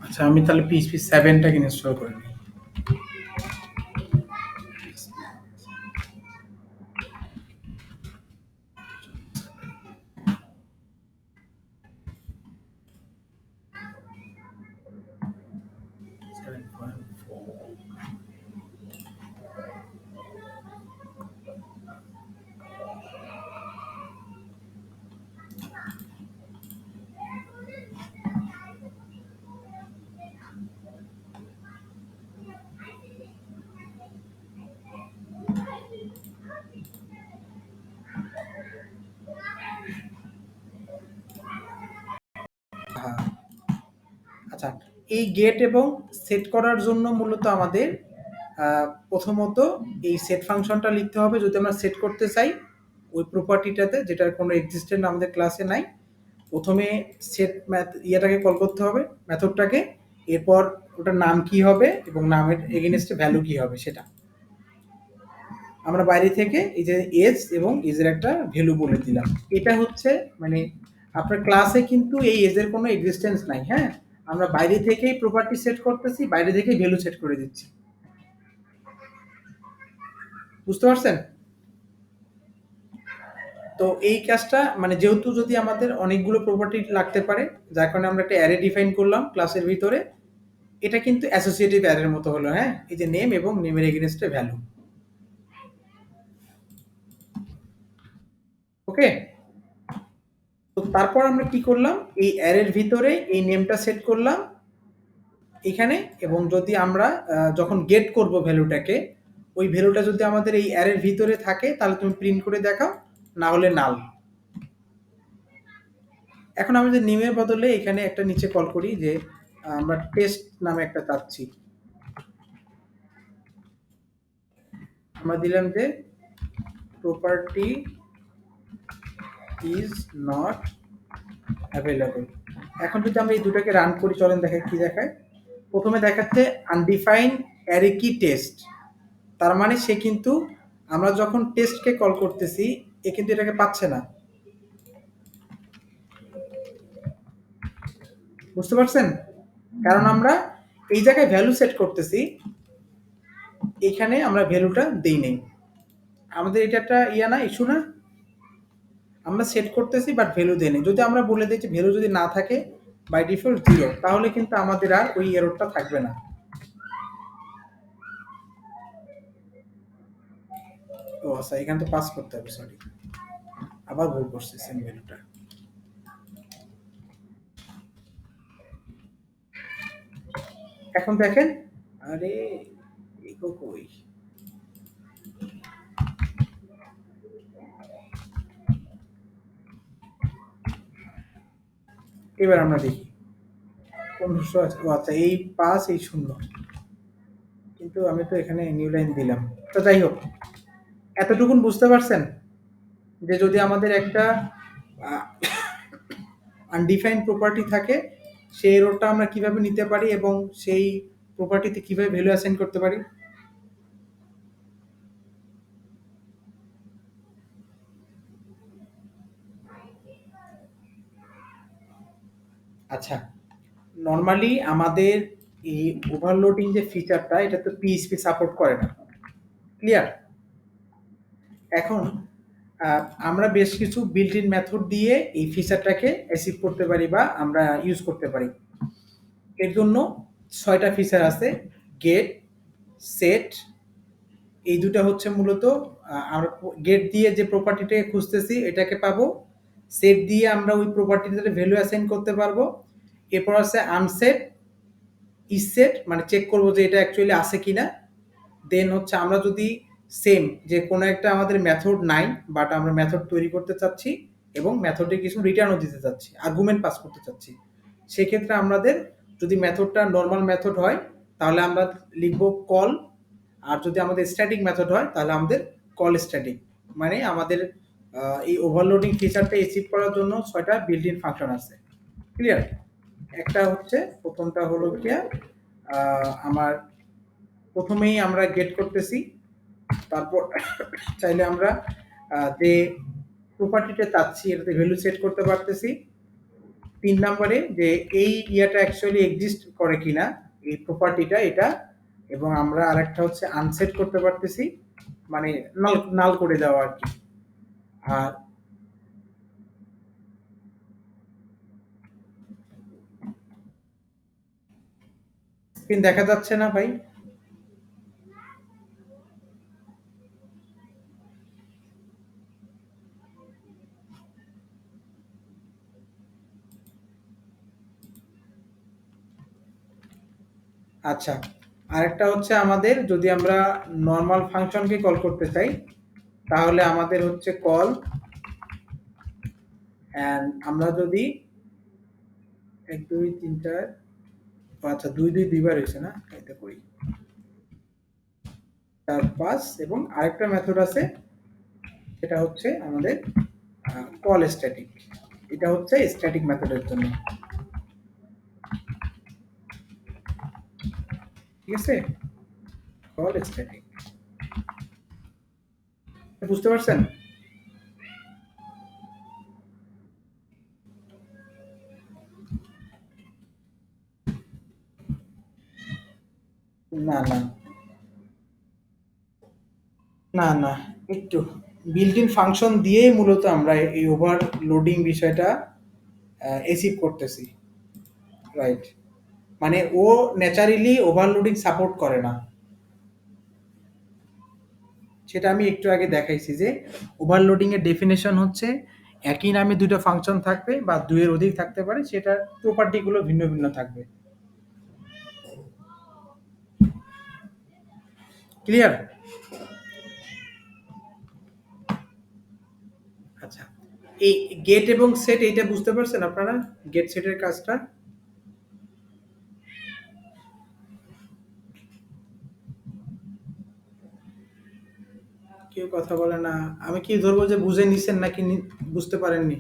আচ্ছা, আমি তাহলে পিএইচপি 7 টাকে ইনস্টল করে নিই। হ্যাঁ, আচ্ছা, এই গেট এবং সেট করার জন্য মূলত আমাদের প্রথমত এই সেট ফাংশনটা লিখতে হবে যদি আমরা সেট করতে চাই ওই প্রপার্টিটাতে, যেটার কোনো এক্সিস্টেন্ট আমাদের ক্লাসে নাই। প্রথমে সেট ইয়েটাকে কল করতে হবে, মেথডটাকে। এরপর ওটার নাম কি হবে এবং নামের এগেনস্টে ভ্যালু কি হবে সেটা আমরা বাইরে থেকে এই যে এজ এবং এজের একটা ভ্যালু বলে দিলাম। এটা হচ্ছে মানে আপনার ক্লাসে কিন্তু এই এজের কোনো এক্সিস্টেন্স নাই। হ্যাঁ, আমরা বাইরে থেকেই প্রপার্টি সেট করতেছি, বাইরে থেকেই ভ্যালু সেট করে দিচ্ছি। বুঝতে পারছেন? তো এই কাজটা মানে যেহেতু যদি আমাদের অনেকগুলো প্রপার্টি লাগতে পারে, যার কারণে আমরা একটা অ্যারে ডিফাইন করলাম ক্লাসের ভিতরে। এটা কিন্তু অ্যাসোসিয়েটিভ অ্যারের মতো হলো। হ্যাঁ, এই যে নেম এবং নেমের এগেনস্টে ভ্যালু। ওকে, তো তারপর আমরা কি করলাম, এই অ্যারের ভিতরে এই নেমটা সেট করলাম এখানে। এবং যদি আমরা যখন গেট করব ভ্যালুটাকে, ওই ভ্যালুটা যদি আমাদের এই অ্যারের ভিতরে থাকে তাহলে তুমি প্রিন্ট করে দেখাও, না হলে নাল। এখন আমাদের নেমের বদলে এখানে একটা নিচে কল করি যে আমরা টেস্ট নামে একটা চাচ্ছি। আমরা দিলাম যে প্রপার্টি ইজ নট অ্যাভেলেবল। এখন যদি আমরা এই দুটাকে রান করি, চলেন দেখাই কি দেখায়। প্রথমে দেখাচ্ছে আনডিফাইন্ড অ্যারে কি টেস্ট। তার মানে সে কিন্তু আমরা যখন টেস্টকে কল করতেছি এ কিন্তু এটাকে পাচ্ছে না। বুঝতে পারছেন? কারণ আমরা এই জায়গায় ভ্যালু সেট করতেছি, এখানে আমরা ভ্যালুটা দেই নাই। আমাদের এটা একটা ইয়া না, ইস্যু না? আমরা সেট করতেছি বাট ভ্যালু দেই নাই। যদি আমরা বলে দিই যে ভ্যালু যদি না থাকে বাই ডিফল্ট 0, তাহলে কিন্তু আমাদের আর ওই এররটা থাকবে না। ও আচ্ছা, এখানে তো পাস করতে হবে, সরি, আবার ভুল করছি সেম ভ্যালুটা। এখন দেখেন, আরে ইকো কই? এবার আমরা দেখি 1500 আছে। ও আচ্ছা, এই 5 এই 0, কিন্তু আমি তো এখানে নিউ লাইন দিলাম। তো যাই হোক, এতটুকুন বুঝতে পারছেন যে যদি আমাদের একটা আনডিফাইন্ড প্রপার্টি থাকে, সেই এররটা আমরা কিভাবে নিতে পারি এবং সেই প্রপার্টিতে কিভাবে ভ্যালু অ্যাসাইন করতে পারি। আচ্ছা, নর্মালি আমাদের এই ওভারলোডিং যে ফিচারটা, এটা তো পিএইচপি সাপোর্ট করে না। ক্লিয়ার? এখন আমরা বেশ কিছু বিল্ট ইন মেথড দিয়ে এই ফিচারটাকে অ্যাচিভ করতে পারি বা আমরা ইউজ করতে পারি। এর জন্য ৬টা ফিচার আছে। গেট, সেট, এই দুটা হচ্ছে মূলত আমরা গেট দিয়ে যে প্রপার্টিটাকে খুঁজতেছি এটাকে পাবো। সেট দিয়ে আমরা ওই প্রপার্টিটাতে ভ্যালু অ্যাসাইন করতে পারবো। এরপর আছে আনসেট, ইসেট মানে চেক করবো যে এটা অ্যাকচুয়ালি আছে কিনা। দেন হচ্ছে আমরা যদি সেম যে কোনো একটা আমাদের মেথড নাই বাট আমরা মেথড তৈরি করতে চাচ্ছি এবং মেথডে কিছু রিটার্নও দিতে চাচ্ছি, আর্গুমেন্ট পাস করতে চাচ্ছি, সেক্ষেত্রে আমাদের যদি মেথডটা নর্মাল মেথড হয় তাহলে আমরা লিখবো কল, আর যদি আমাদের স্ট্যাটিক মেথড হয় তাহলে আমাদের কল স্ট্যাটিক। মানে আমাদের এই ওভারলোডিং ফিচারটা অ্যাচিভ করার জন্য ৬টা বিল্ট ইন ফাংশন আছে। ক্লিয়ার? একটা হচ্ছে প্রথমটা হলো কি আমার প্রথমেই আমরা গেট করতেছি, তারপর চাইলে আমরা যে প্রপার্টিটা চাচ্ছি এটাতে ভ্যালু সেট করতে পারতেছি। ৩ নম্বরে যে এই ইয়াটা অ্যাকচুয়ালি এক্সিস্ট করে কিনা এই প্রপার্টিটা এটা, এবং আমরা আরেকটা হচ্ছে আনসেট করতে পারতেছি, মানে নাল করে দেওয়া আর কি। আর স্ক্রিন দেখা যাচ্ছে না ভাই? আচ্ছা, আরেকটা হচ্ছে আমাদের যদি আমরা নর্মাল ফাংশনকে কল করতে চাই তাহলে আমাদের হচ্ছে কল, অ্যান্ড আমরা যদি ১ ২ ৩ ৪, আচ্ছা ২ ২ দুইবার হয়েছে না, এটা করি ৪ ৫, এবং আরেকটা মেথড আছে সেটা হচ্ছে আমাদের কল স্ট্যাটিক। এটা হচ্ছে স্ট্যাটিক মেথডের জন্য। ঠিক আছে? Call static. বুঝতে পারছেন? না, না, না, না, একটু বিল্ট ইন ফাংশন দিয়েই মূলত আমরা এই ওভারলোডিং বিষয়টা অ্যাচিভ করতেছি। রাইট। মানে ও ন্যাচারালি ওভারলোডিং সাপোর্ট করে না। সেটা আমি একটু আগে দেখাইছি যে ওভারলোডিং এর ডেফিনেশন হচ্ছে একই নামে দুটো ফাংশন থাকবে বা ২ এর অধিক থাকতে পারে, সেটার প্রপার্টি গুলো ভিন্ন ভিন্ন থাকবে। ক্লিয়ার? আচ্ছা, এই গেট এবং সেট এইটা বুঝতে পারছেন আপনারা? গেট সেটের কাজটা? কেউ কথা বলে না। আমি কি ধরবো যে বুঝে নিছেন নাকি বুঝতে পারেননি?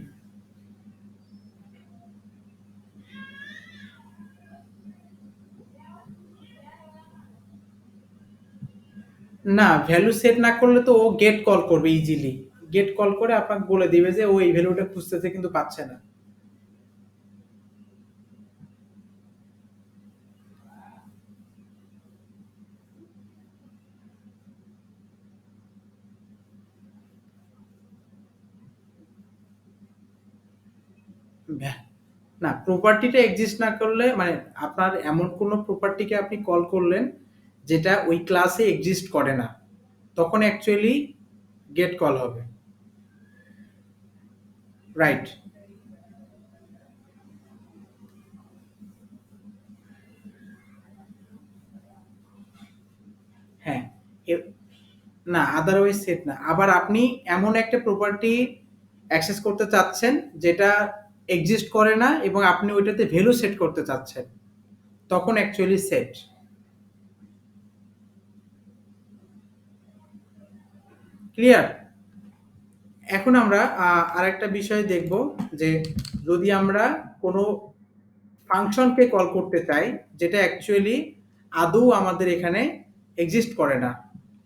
না, ভ্যালু সেট না করলে তো ও গেট কল করবে ইজিলি। গেট কল করে আপনাকে বলে দিবে যে ও এই ভ্যালুটা খুঁজতেছে কিন্তু পাচ্ছে না। না, প্রপার্টিটা এক্সিস্ট না করলে মানে আপনার এমন কোনো প্রপার্টিকে আপনি কল করলেন যেটা ওই ক্লাসে এক্সিস্ট করে না, তখন অ্যাকচুয়ালি গেট কল হবে। রাইট। হ্যাঁ। না, আদারওয়াইজ সেট না। আবার আপনি এমন একটা প্রপার্টি অ্যাক্সেস করতে চাচ্ছেন যেটা এক্সিস্ট করে না এবং আপনি ওইটাতে ভ্যালু সেট করতে চাচ্ছেন, তখন অ্যাকচুয়ালি সেট। ক্লিয়ার? এখন আমরা আরেকটা বিষয় দেখব যে যদি আমরা কোনো ফাংশনকে কল করতে চাই যেটা অ্যাকচুয়ালি আদৌ আমাদের এখানে এক্সিস্ট করে না।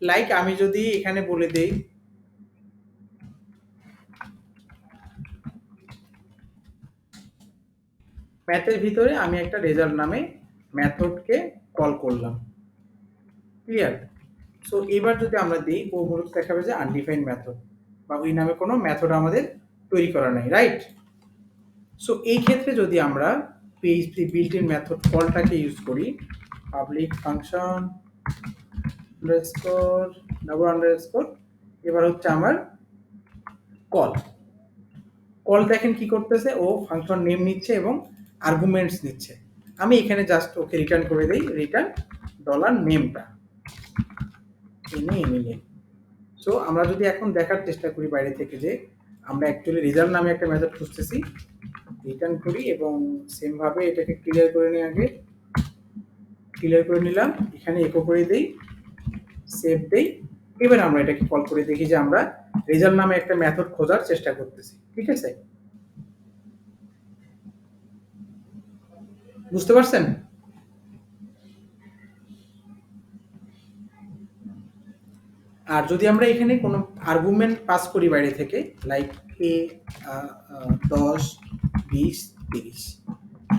লাইক আমি যদি এখানে বলে দেই ম্যাথের ভিতরে আমি একটা রেজাল্ট নামে মেথডকে কল করলাম। ক্লিয়ার? সো এবার যদি আমরা দিই ও মূলত দেখাবে যে আনডিফাইন্ড মেথড। বা ওই নামে কোনো মেথড আমাদের তৈরি করা নাই, রাইট? সো এই ক্ষেত্রে যদি আমরা PHP বিল্ট-ইন মেথড কলটাকে ইউজ করি, public function underscore double underscore, এবার হচ্ছে আমার কল। কল দেখেন কি করতেছে, ও ফাংশন নেম নিচ্ছে এবং আর্গুমেন্টস নিচ্ছে। আমি এখানে জাস্ট ওকে রিটার্ন করে দেই, রিটার্ন ডলার নেমটা, নেম। সো আমরা যদি এখন দেখার চেষ্টা করি বাইরে থেকে যে আমরা অ্যাকচুয়ালি রেজাল্ট নামে একটা মেথড খুঁজতেছি, রিটার্ন করি এবং সেম ভাবে এটাকে ক্লিয়ার করে নিই, আগে ক্লিয়ার করে নিলাম, এখানে ইকো করে দেই, সেভ দেই। এবার আমরা এটাকে কল করে দেখি যে আমরা রেজাল্ট নামে একটা মেথড খোঁজার চেষ্টা করতেছি, ঠিক আছে? বুঝতে পারছেন? আর যদি আমরা এখানে কোনো আর্গুমেন্ট পাস করি বাইরে থেকে, লাইক এ 10 20 30,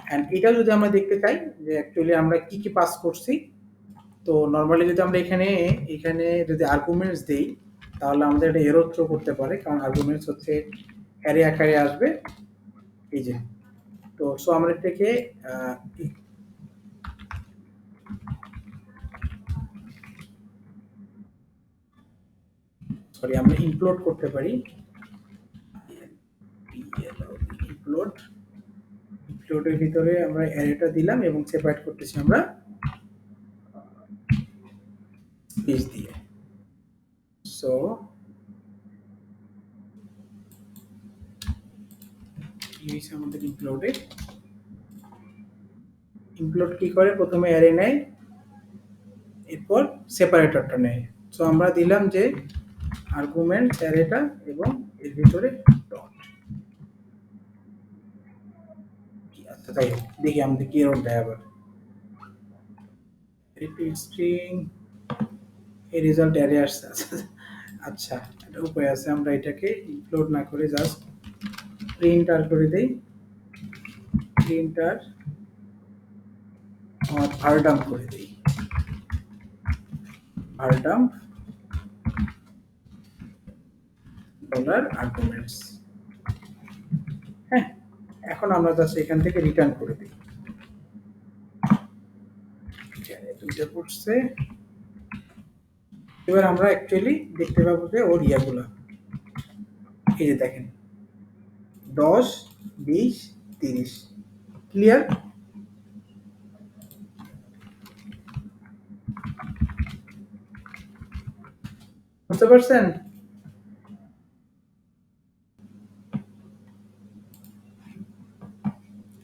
অ্যান্ড এটা যদি আমরা দেখতে চাই যে অ্যাকচুয়ালি আমরা কি কি পাস করছি, তো নর্মালি যদি আমরা এখানে এখানে যদি আর্গুমেন্টস দেই তাহলে আমাদের এটা এরর থ্রো করতে পারে, কারণ আর্গুমেন্টস হচ্ছে অ্যারে আকারে আসবে, এই যে। তো সো আমরা এটাকে সরি আমরা ইনক্লুড করতে পারি, ইনক্লুডের ভিতরে আমরা অ্যারেটা দিলাম এবং সেপারেট করতেছি আমরা স্পেস দিয়ে। সো এই আমাদের ইনক্লুডে ইনক্লুড কি করে, প্রথমে অ্যারে নেয়, এরপর সেপারেটরটা নেয়। সো আমরা দিলাম যে আর্গুমেন্ট অ্যারেটা এবং এর ভিতরে ডট। আচ্ছা তাই দেখি আমাদের কি এরর দেয় আবার, রিপিট স্ট্রিং এই রেজাল্ট অ্যারে আসছে। আচ্ছা এটা উপায় আছে, আমরা এটাকে ইনক্লুড না করে জাস্ট প্রিন্টার করে দেই, প্রিন্টার ভারডাম্প করে দেই, ভারডাম্প ডলার আর্গুমেন্টস। হ্যাঁ, এখন আমরা জাস্ট এখান থেকে রিটার্ন করে দিই, দুইটা পড়ছে। এবার আমরা অ্যাকচুয়ালি দেখতে পাবো যে ওর ইয়াগুলো, এই যে দেখেন 10 20 30, ক্লিয়ার? বুঝতে পারছেন?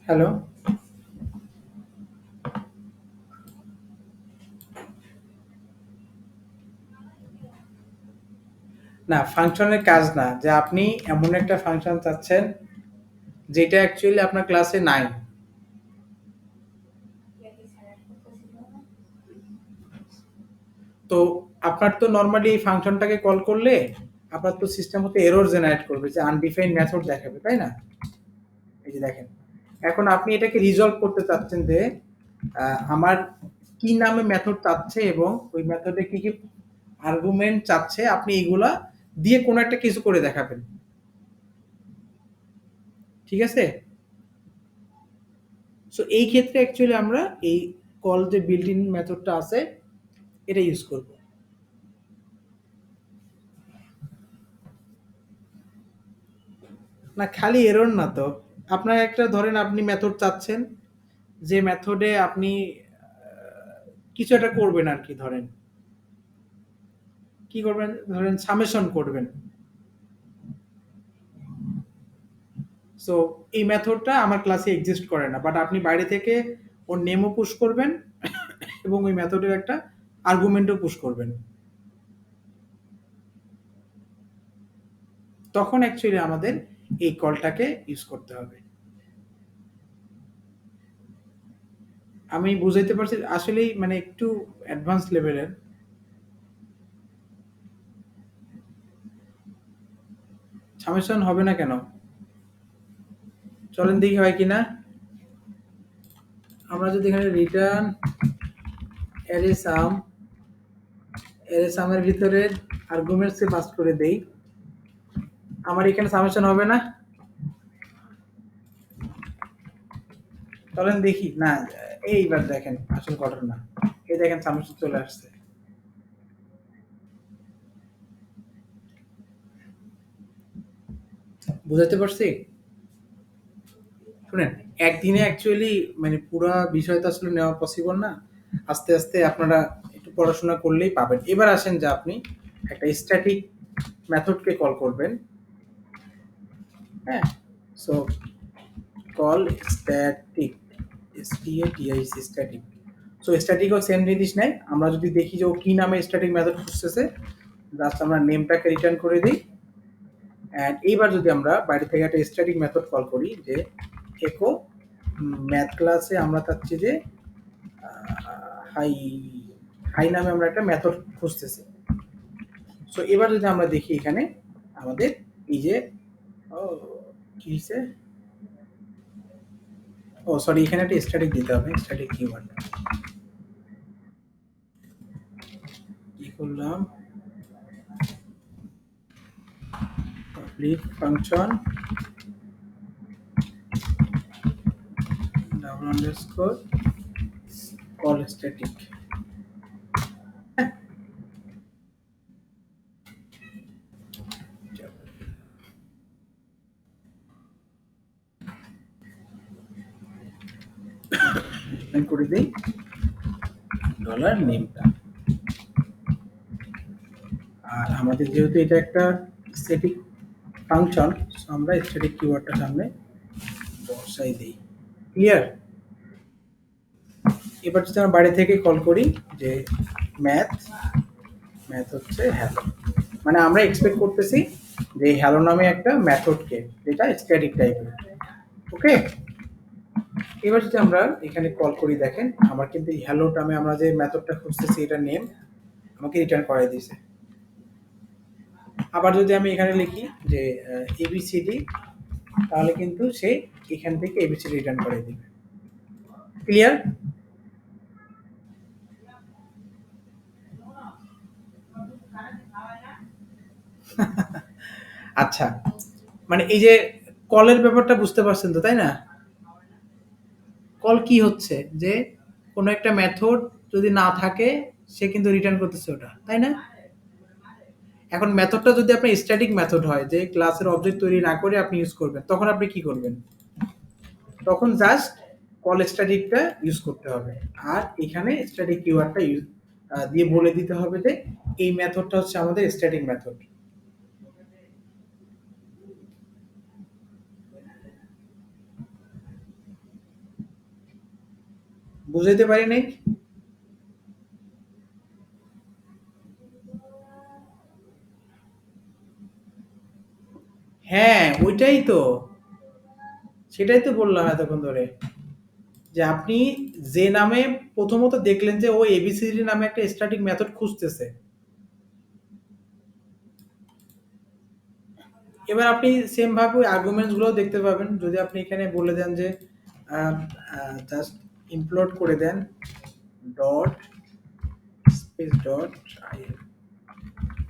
হ্যালো, না ফাংশনের কাজ না, যে আপনি এমন একটা ফাংশন চাচ্ছেন যেটা অ্যাকচুয়ালি আপনার ক্লাসে নাই। তো আপনার তো নর্মালি এই ফাংশনটাকে কল করলে আপনার তো সিস্টেম হতে এরর জেনারেট করবে, যে আনডিফাইন্ড মেথড দেখাবে, তাই না? এই যে দেখেন, এখন আপনি এটাকে রিজলভ করতে চাচ্ছেন যে আমার কি নামে মেথড চাচ্ছে এবং ওই মেথডে কি কি আর্গুমেন্ট চাচ্ছে, আপনি এগুলা দিয়ে কোনো একটা কিছু করে দেখাবেন, ঠিক আছে? সো এই ক্ষেত্রে অ্যাকচুয়ালি আমরা এই কল যে বিল্ট ইন মেথডটা আছে এটা ইউজ করব। না খালি এরর না তো, আপনার একটা ধরেন আপনি মেথড চাচ্ছেন, যে মেথডে আপনি কিছু একটা করবেন আর কি, ধরেন কি করবেন, ধরেন সামেশন করবেন। সো এই মেথডটা আমার ক্লাসে এক্সিস্ট করে না, বাট আপনি বাইরে থেকে ওর নেমও পুশ করবেন এবং ওই মেথডের একটা আর্গুমেন্টও পুশ করবেন, তখন অ্যাকচুয়ালি আমাদের এই কলটাকে ইউজ করতে হবে। আমি বুঝাইতে পারছি আসলেই, মানে একটু অ্যাডভান্স লেভেলের। সামেশন হবে না কেন, চলেন দেখি হয় কিনা। আমরা যদি এখানে রিটার্ন অ্যারে সামের ভিতরে আর্গুমেন্টসকে পাস করে দেই, আমার এখানে সামেশন হবে না, চলেন দেখি না। এইবার দেখেন আসল ঘটনা, এই দেখেন সামেশন চলে আসছে। বুঝাতে পারছি? শুনেন, একদিনে অ্যাকচুয়ালি মানে পুরা বিষয় তো আসলে নেওয়া পসিবল না। আস্তে আস্তে আপনারা একটু পড়াশোনা করলেই পাবেন। এবার আসেন যে আপনি একটা স্ট্যাটিক মেথডকে কল করবেন। হ্যাঁ, so call static, S T A T I C static. So স্ট্যাটিকও সেম জিনিস নেই। আমরা যদি দেখি যে ও কি নামে স্ট্যাটিক মেথড খুঁজতেছে, জাস্ট আমরা নেমটাকে রিটার্ন করে দিই। অ্যান্ড এইবার যদি আমরা বাইরে থেকে একটা স্ট্যাটিক মেথড কল করি যে একো ম্যাথ ক্লাসে আমরা চাচ্ছি যে হাই হাই নামে আমরা একটা মেথড খুঁজতেছি। সো এবার যদি আমরা দেখি এখানে আমাদের এই যে ও কি হয়েছে, ও সরি, এখানে একটা স্ট্যাটিক দিতে হবে, স্ট্যাটিক কিওয়ার্ড কি করলাম, public function double underscore call static. করে দিই ডলার নেমটা। আর আমাদের যেহেতু এটা একটা স্ট্যাটিক ফাংশন, আমরা স্ট্যাটিক কিওয়ার্ডটা সামনে বসাই দিই। ক্লিয়ার? এবার যদি আমরা বাড়ি থেকে কল করি যে ম্যাথ, ম্যাথ হচ্ছে হ্যালো, মানে আমরা এক্সপেক্ট করতেছি যে হ্যালো নামে একটা মেথডকে, যেটা স্ট্যাটিক টাইপের। ওকে, এবার যদি আমরা এখানে কল করি, দেখেন আমার কিন্তু হ্যালো নামে আমরা যে মেথডটা খুঁজতেছি এটা নেম আমাকে রিটার্ন করাই দিয়েছে। আবার যদি আমি এখানে লিখি যে এবিসিডি, তাহলে কিন্তু সে এখান থেকে এবিসিডি রিটার্ন করে দিবে। ক্লিয়ার? আচ্ছা, মানে এই যে কলের ব্যাপারটা বুঝতে পারছেন তো, তাই না? কল কি হচ্ছে যে কোনো একটা মেথড যদি না থাকে সে কিন্তু রিটার্ন করতেছে ওটা, তাই না? এখন মেথডটা যদি আপনার স্ট্যাটিক মেথড হয় যে ক্লাসের অবজেক্ট তৈরি না করে আপনি ইউজ করবেন, তখন আপনি কি করবেন? তখন জাস্ট কল স্ট্যাটিকটা ইউজ করতে হবে। আর এখানে স্ট্যাটিক কিওয়ার্ডটা ইউজ দিয়ে বলে দিতে হবে যে এই মেথডটা হচ্ছে আমাদের স্ট্যাটিক মেথড। বুঝাইতে পারি নাই? হ্যাঁ, ওইটাই তো, সেটাই তো বললাম এতক্ষণ ধরে, যে আপনি যে নামে প্রথমত দেখলেন যে ও এবিসিডি নামে একটা স্ট্যাটিক মেথড খুঁজতেছে। এবার আপনি সেম ভাবে ওই আর্গুমেন্টস গুলো দেখতে পাবেন। যদি আপনি এখানে বলে দেন যে জাস্ট ইমপ্লোড করে দেন dot space dot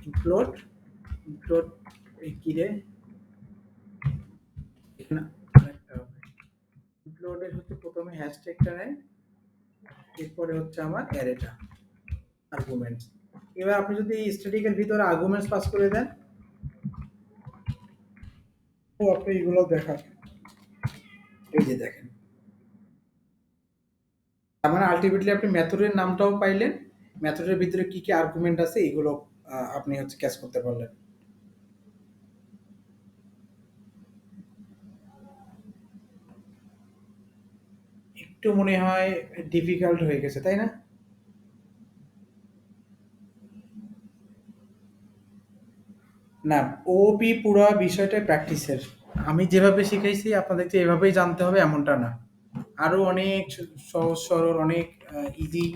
implode, implode কি রে, এখানে আরেকটা হবে। ইমপ্লোডের হচ্ছে প্রথমে হ্যাশট্যাগটা নেয়, এরপরে হচ্ছে আমার অ্যারেটা আর্গুমেন্টস। এবার আপনি যদি এই স্ট্যাটিকের ভিতরে আর্গুমেন্টস পাস করে দেন, তো আপনি এগুলো দেখান, এই যে দেখেন, তার মানে আলটিমেটলি আপনি মেথডের নামটাও পাইলেন, মেথডের ভিতরে কি কি আর্গুমেন্ট আছে এগুলো আপনি হচ্ছে ক্যাচ করতে পারলেন। একটু মনে হয় ডিফিকাল্ট হয়ে গেছে, তাই না? না, ওপি পুরো বিষয়টা প্র্যাকটিসের। আমি যেভাবে শিখাইছি আপনাদেরকে এভাবেই জানতে হবে এমনটা না। আরো অনেক সহজ সরল অনেক ইজি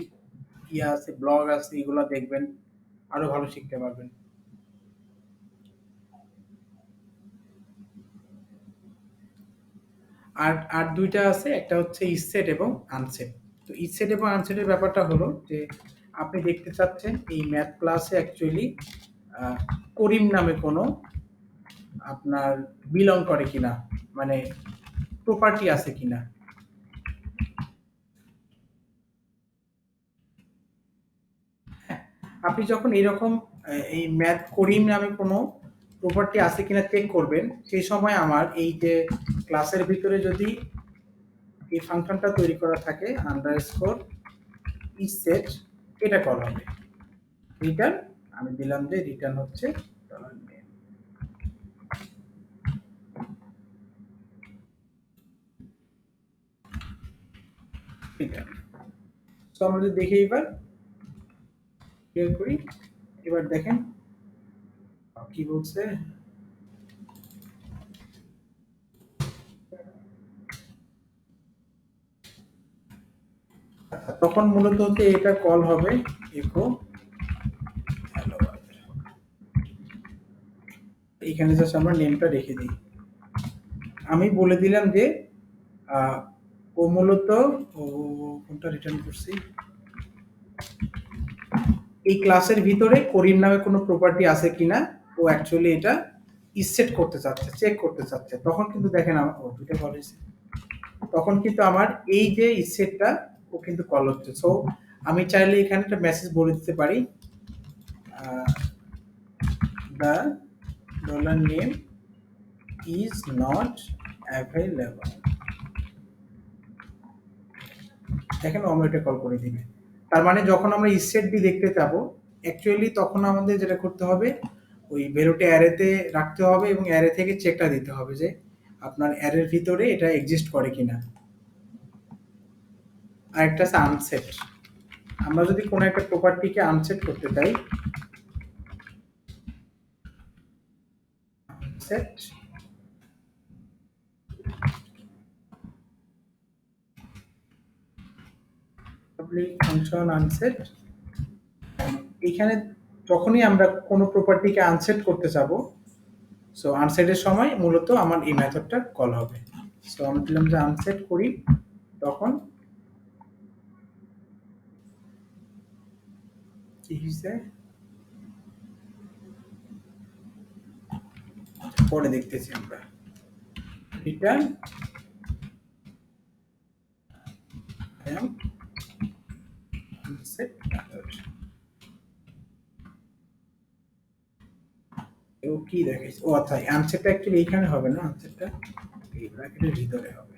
ইয়ে আছে, ব্লগ আছে, এগুলো দেখবেন, আরো ভালো শিখতে পারবেন। আর আর দুইটা আছে, একটা হচ্ছে ইসেট এবং আনসেট। তো ইসেট এবং আনসেটের ব্যাপারটা হলো যে আপনি দেখতে চাচ্ছেন এই ম্যাথ ক্লাসে অ্যাকচুয়ালি করিম নামে কোনো আপনার বিলং করে কিনা, মানে প্রপার্টি আছে কিনা। আপনি যখন এরকম এই ম্যাথ করিম নামে কোনো প্রপার্টি আছে কিনা চেক করবেন, সেই সময় আমার এই যে ক্লাসের ভিতরে যদি এই ফাংশনটা তৈরি করা থাকে আন্ডারস্কোর ইসেট, এটা কল হবে রিটার্ন। আমি দিলাম যে রিটার্ন হচ্ছে ডলার নেম। রিটার্ন। তো আমরা যদি দেখি এবার ক্লিয়ার করি, এবার দেখেন কি বলছে। তখন মূলত হচ্ছে এটা কল হবে ইকো হ্যালো ওয়ার্ল্ড। এখানে জাস্ট আমরা নেমটা রেখে দিই। আমি বলে দিলাম যে ও মূলত ও কোনটা রিটার্ন করছি, এই ক্লাসের ভিতরে করিম নামে কোনো প্রপার্টি আছে কিনা ও অ্যাকচুয়ালি এটা ইসেট করতে চাচ্ছে, চেক করতে চাচ্ছে। তখন কিন্তু দেখেন আমার দুটো কল হয়েছে, তখন কিন্তু আমার এই যে ইসেটটা ও কিন্তু কল হচ্ছে। সো আমি চাইলে এখানে একটা মেসেজ বলে দিতে পারি, the dollar name is not available. দেখেন আমরা এটা কল করে দিবে। তার মানে যখন আমরা ইসেট বি দেখতে যাবো, অ্যাকচুয়ালি তখন আমাদের যেটা করতে হবে ওই ভ্যালুটা অ্যারেতে রাখতে হবে এবং অ্যারে থেকে চেকটা দিতে হবে যে আপনার অ্যারের ভিতরে এটা এক্সিস্ট করে কিনা। আর একটা আছে আনসেট। আমরা যদি কোনো একটা প্রপার্টিকে আনসেট করতে চাই, সেট পাবলিক ফাংশন আনসেট। এখানে যখনই আমরা কোনো প্রপার্টিকে আনসেট করতে যাব, সো আনসেটের সময় মূলত আমার এই মেথডটা কল হবে। সো আমি দিলাম যে আনসেট করি, তখন কি হয়েছে পরে দেখতেছি আমরা। Return আনসেট method. ও কি দেখাইছে, ও আচ্ছা আনসেটটা অ্যাকচুয়ালি এইখানে হবে না, আনসেটটা এই ব্র্যাকেটের ভিতরে হবে।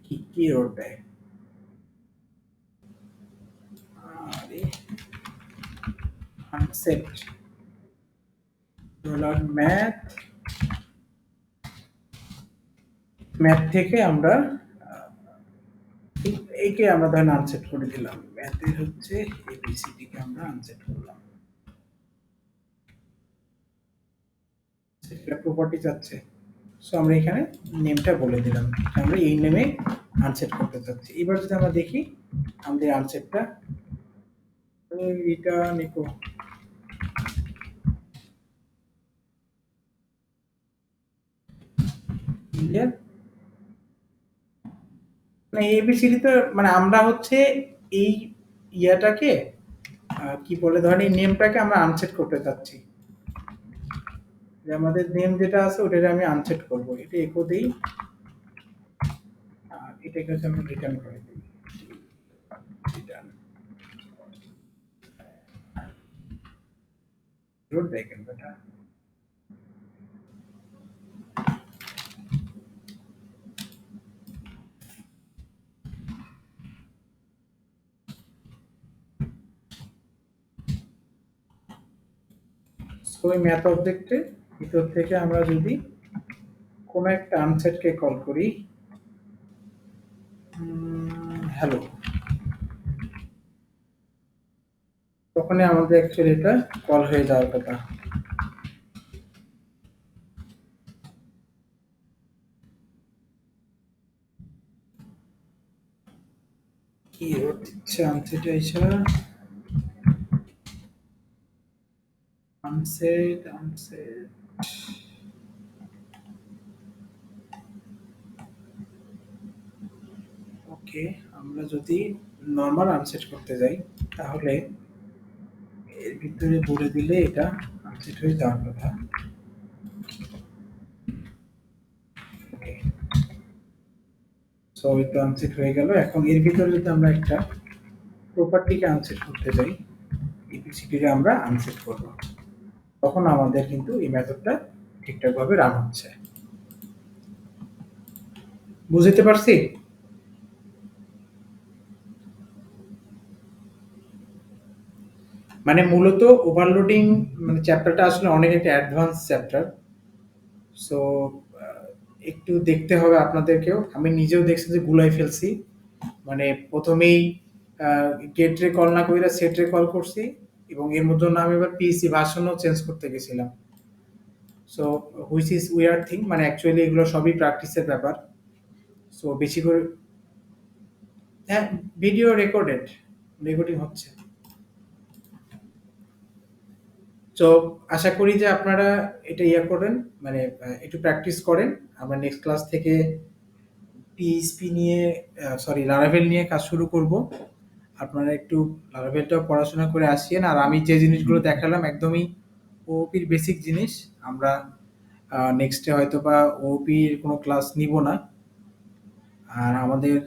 কি কি এরর দেয়, আরে আনসেট ডলার ম্যাথ, ম্যাথ থেকে আমরা এইকে আমরা ধরেন আনসেট করে দিলাম, ম্যাথের হচ্ছে এবিসিডি কে আমরা আনসেট করলাম। সেটা প্রপার্টি চাচ্ছে, সো আমরা এখানে নেমটা বলে দিলাম, আমরা এই নেমে আনসেট করতে চাচ্ছি। এবার যদি আমরা দেখি আমাদের আনসেটটা রিটার্ন ইকো ক্লিয়ার। মানে এবিসিডি তো মানে আমরা হচ্ছে এই ইয়াটাকে কি বলে ধরেন এই নেমটাকে আমরা আনসেট করতে চাচ্ছি, যে আমাদের নেম যেটা আছে ওটাকে আমি আনসেট করব। এটা ইকো দেই আর এটাকে হচ্ছে আমরা রিটার্ন করে দিই, রিটার্ন রোড দেখেন বেটা। সো এই ম্যাথ অবজেক্টে ভিতর থেকে আমরা যদি কোনো একটা আনসেটকে কল করি, হ্যালো, তখনই আমাদের অ্যাকচুয়ালি এটা কল হয়ে যাওয়ার কথা। কি হচ্ছে আনসেট আইসা, আনসেট আনসেট ওকে। আমরা যদি নরমাল আনসেট করতে যাই তাহলে ভিতরে বলে দিলে এটা আনসেট হয়ে যাওয়ার কথা। ওকে, সো এটা আনসেট হয়ে গেল। এখন এর ভিতরে যদি আমরা একটা প্রপার্টিকে আনসেট করতে যাই, ইপিসিটিকে আমরা আনসেট করব, তখন আমাদের কিন্তু এই মেথডটা ঠিকঠাকভাবে রান হচ্ছে। বুঝতে পারছি? মানে মূলত ওভারলোডিং মানে চ্যাপ্টারটা আসলে অনেক একটা অ্যাডভান্স চ্যাপ্টার। সো একটু দেখতে হবে আপনাদেরকেও। আমি নিজেও দেখছি যে গুলাই ফেলছি। মানে প্রথমেই গেট রে কল না কইরা সেট রে কল করছি, এবং এর মধ্যে না আমি এবার পিএসসি ভার্সনও চেঞ্জ করতে গেছিলাম। So which is weird thing, মানে অ্যাকচুয়ালি এগুলো সবই প্র্যাকটিসের ব্যাপার। সো বেশি করে, হ্যাঁ, ভিডিও রেকর্ডিং হচ্ছে। তো আশা করি যে আপনারা এটা ইয়া করেন, মানে একটু প্র্যাকটিস করেন। আমরা নেক্সট ক্লাস থেকে পিএইচপি নিয়ে, সরি, লারাভেল নিয়ে কাজ শুরু করব। আপনারা একটু লারাভেলটাও পড়াশোনা করে আসিয়েন। আর আমি যে জিনিসগুলো দেখালাম একদমই ওপির বেসিক জিনিস। আমরা নেক্সটে হয়তো বা ওপির কোনো ক্লাস নিব না। আর আমাদের,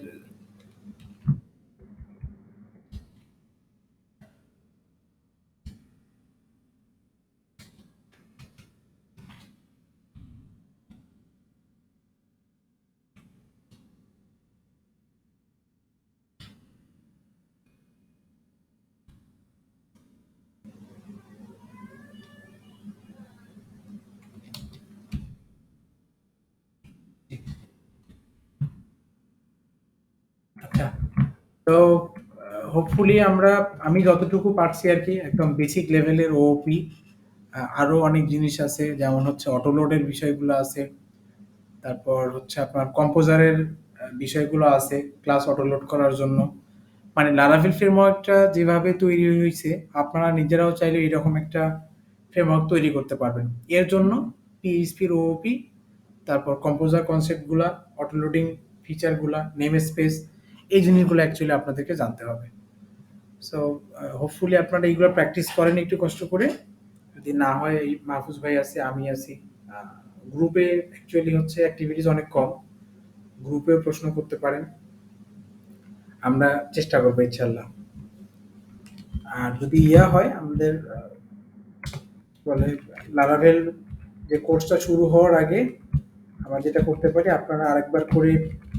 আচ্ছা, তো হোপফুলি আমি যতটুকু পারছি আর কি, একদম বেসিক লেভেলের ওপি। আরো অনেক জিনিস আছে, যেমন হচ্ছে অটোলোডের বিষয়গুলো আছে, তারপর হচ্ছে আপনার কম্পোজারের বিষয়গুলো আছে ক্লাস অটোলোড করার জন্য। মানে লারাভেল ফ্রেমওয়ার্কটা যেভাবে তৈরি হয়েছে, আপনারা নিজেরাও চাইলে এরকম একটা ফ্রেমওয়ার্ক তৈরি করতে পারবেন। এর জন্য পিএইচপির ওওপি, তারপর কম্পোজার কনসেপ্টগুলা, অটোলোডিং ফিচারগুলা, নেম স্পেস, এই জিনিসগুলো অ্যাকচুয়ালি আপনাদেরকে জানতে হবে। সো হোপফুলি আপনারা এইগুলো প্র্যাকটিস করেন একটু কষ্ট করে। যদি না হয়, এই মাহফুজ ভাই আছে, আমি আছি। গ্রুপে অ্যাকচুয়ালি হচ্ছে অ্যাক্টিভিটিস অনেক কম, গ্রুপেও প্রশ্ন করতে পারেন। আমরা চেষ্টা করবো ইনশাল্লাহ। আর যদি ইয়া হয় আমাদের বলে লারাভেল যে কোর্সটা শুরু হওয়ার আগে আমরা যেটা করতে পারি, আপনারা আরেকবার করে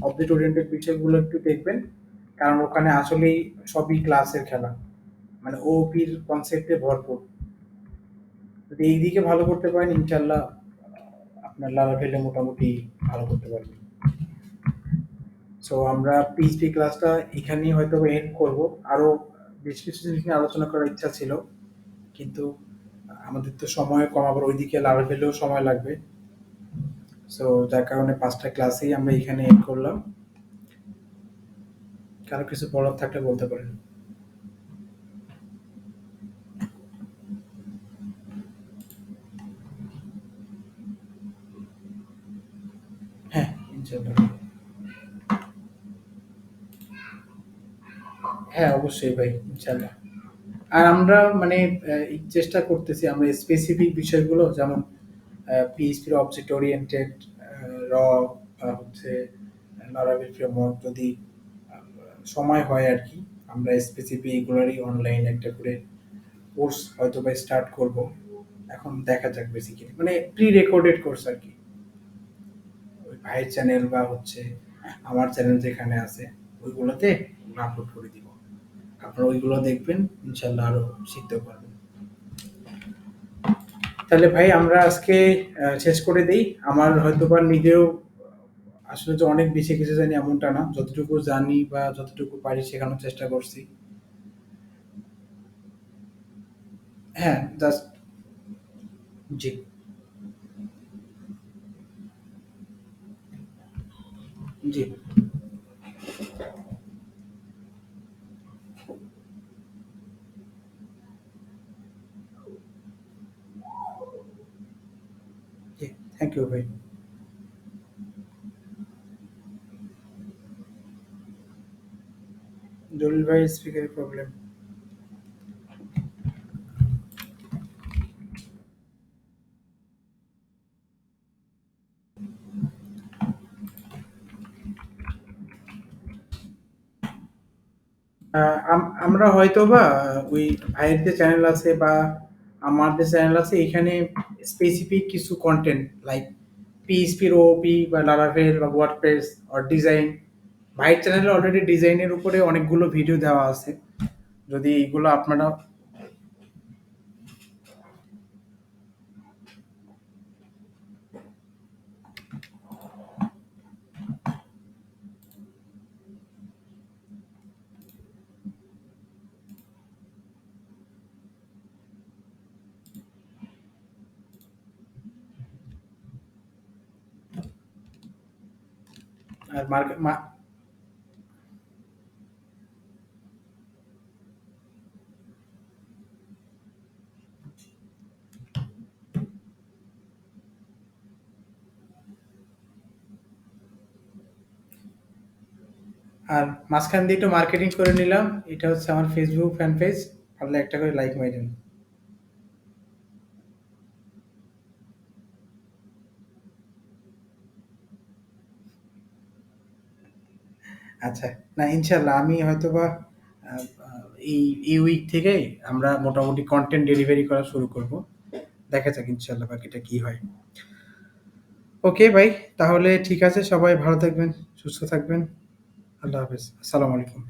অবজেক্ট ওরিয়েন্টেড বিষয়গুলো একটু দেখবেন। কারণ ওখানে আসলেই সবই ক্লাসের খেলা, মানে ওপির কনসেপ্টে ভরপুর। যদি এই দিকে ভালো করতে পারেন ইনশাল্লাহ আপনার লারাভেলে মোটামুটি ভালো করতে পারবেন। সো আমরা পিএইচপি ক্লাসটা এখানেই হয়তো এন্ড করব। আরো বেশ কিছু জিনিস নিয়ে আলোচনা করার ইচ্ছা ছিল, কিন্তু আমাদের তো সময় কম, আবার ওইদিকে লারাভেলেও সময় লাগবে। সো যার কারণে 5টা ক্লাসেই আমরা এখানে এন্ড করলাম। কারো কিছু বলার থাকলে বলতে পারেন। হ্যাঁ, ইনশাল্লাহ। হ্যাঁ, অবশ্যই ভাই, ইনশাল্লাহ। আর আমরা মানে এই চেষ্টা করতেছি আমরা স্পেসিফিক বিষয়গুলো, যেমন পিএইচপির অবজেক্ট ওরিয়েন্টেড, র, বা হচ্ছে লারাভেল ফ্রেমওয়ার্ক, যদি সময় হয় আর কি, আমরা স্পেসিফিক এগুলোরই অনলাইন একটা করে কোর্স হয়তো বা স্টার্ট করব। এখন দেখা যাক, বেসিক্যালি মানে প্রি রেকর্ডেড কোর্স আর কি। ওই ভাইয়ের চ্যানেল বা হচ্ছে আমার চ্যানেল যেখানে আছে ওইগুলোতে আপলোড করে দিব। আপনারা ওইগুলো দেখবেন, ইনশাল্লাহ আরো শিখতে পারবেন। তাহলে ভাই আমরা আজকে শেষ করে দেই। আমার হয়তো বা নিজেও আসলে যে অনেক বেশি কিছু জানি এমনটা না, যতটুকু জানি বা যতটুকু পারি শেখানোর চেষ্টা করছি। হ্যাঁ, জাস্ট, জি, জি, জি, থ্যাংক ইউ ভাই। জলিল ভাই স্পিকারের প্রবলেম। আমরা হয়তোবা ওই ভাইয়ের যে চ্যানেল আছে বা আমার যে চ্যানেল আছে এখানে স্পেসিফিক কিছু কনটেন্ট লাইক পিএইচপির ওওপি বা লারাভেল বা ওয়ার্ডপ্রেস অর ডিজাইন, ভাইয়ের চ্যানেলে অলরেডি ডিজাইনের উপরে অনেকগুলো ভিডিও দেওয়া আছে। যদি এগুলো আপনারা আর আর মাঝখান দিয়ে একটু মার্কেটিং করে নিলাম। এটা হচ্ছে আমার ফেসবুক ফ্যান পেজ, পারলে একটা করে লাইক মাইরেন। আচ্ছা, না ইনশাল্লাহ আমি হয়তোবা আহ, আহ, এই এই উইক থেকে আমরা মোটামুটি কন্টেন্ট ডেলিভারি করা শুরু করব। দেখা যাক ইনশাল্লাহ বাকিটা কি হয়। ওকে ভাই, তাহলে ঠিক আছে, সবাই ভালো থাকবেন, সুস্থ থাকবেন। আল্লাহ হাফেজ, আসসালামু আলাইকুম।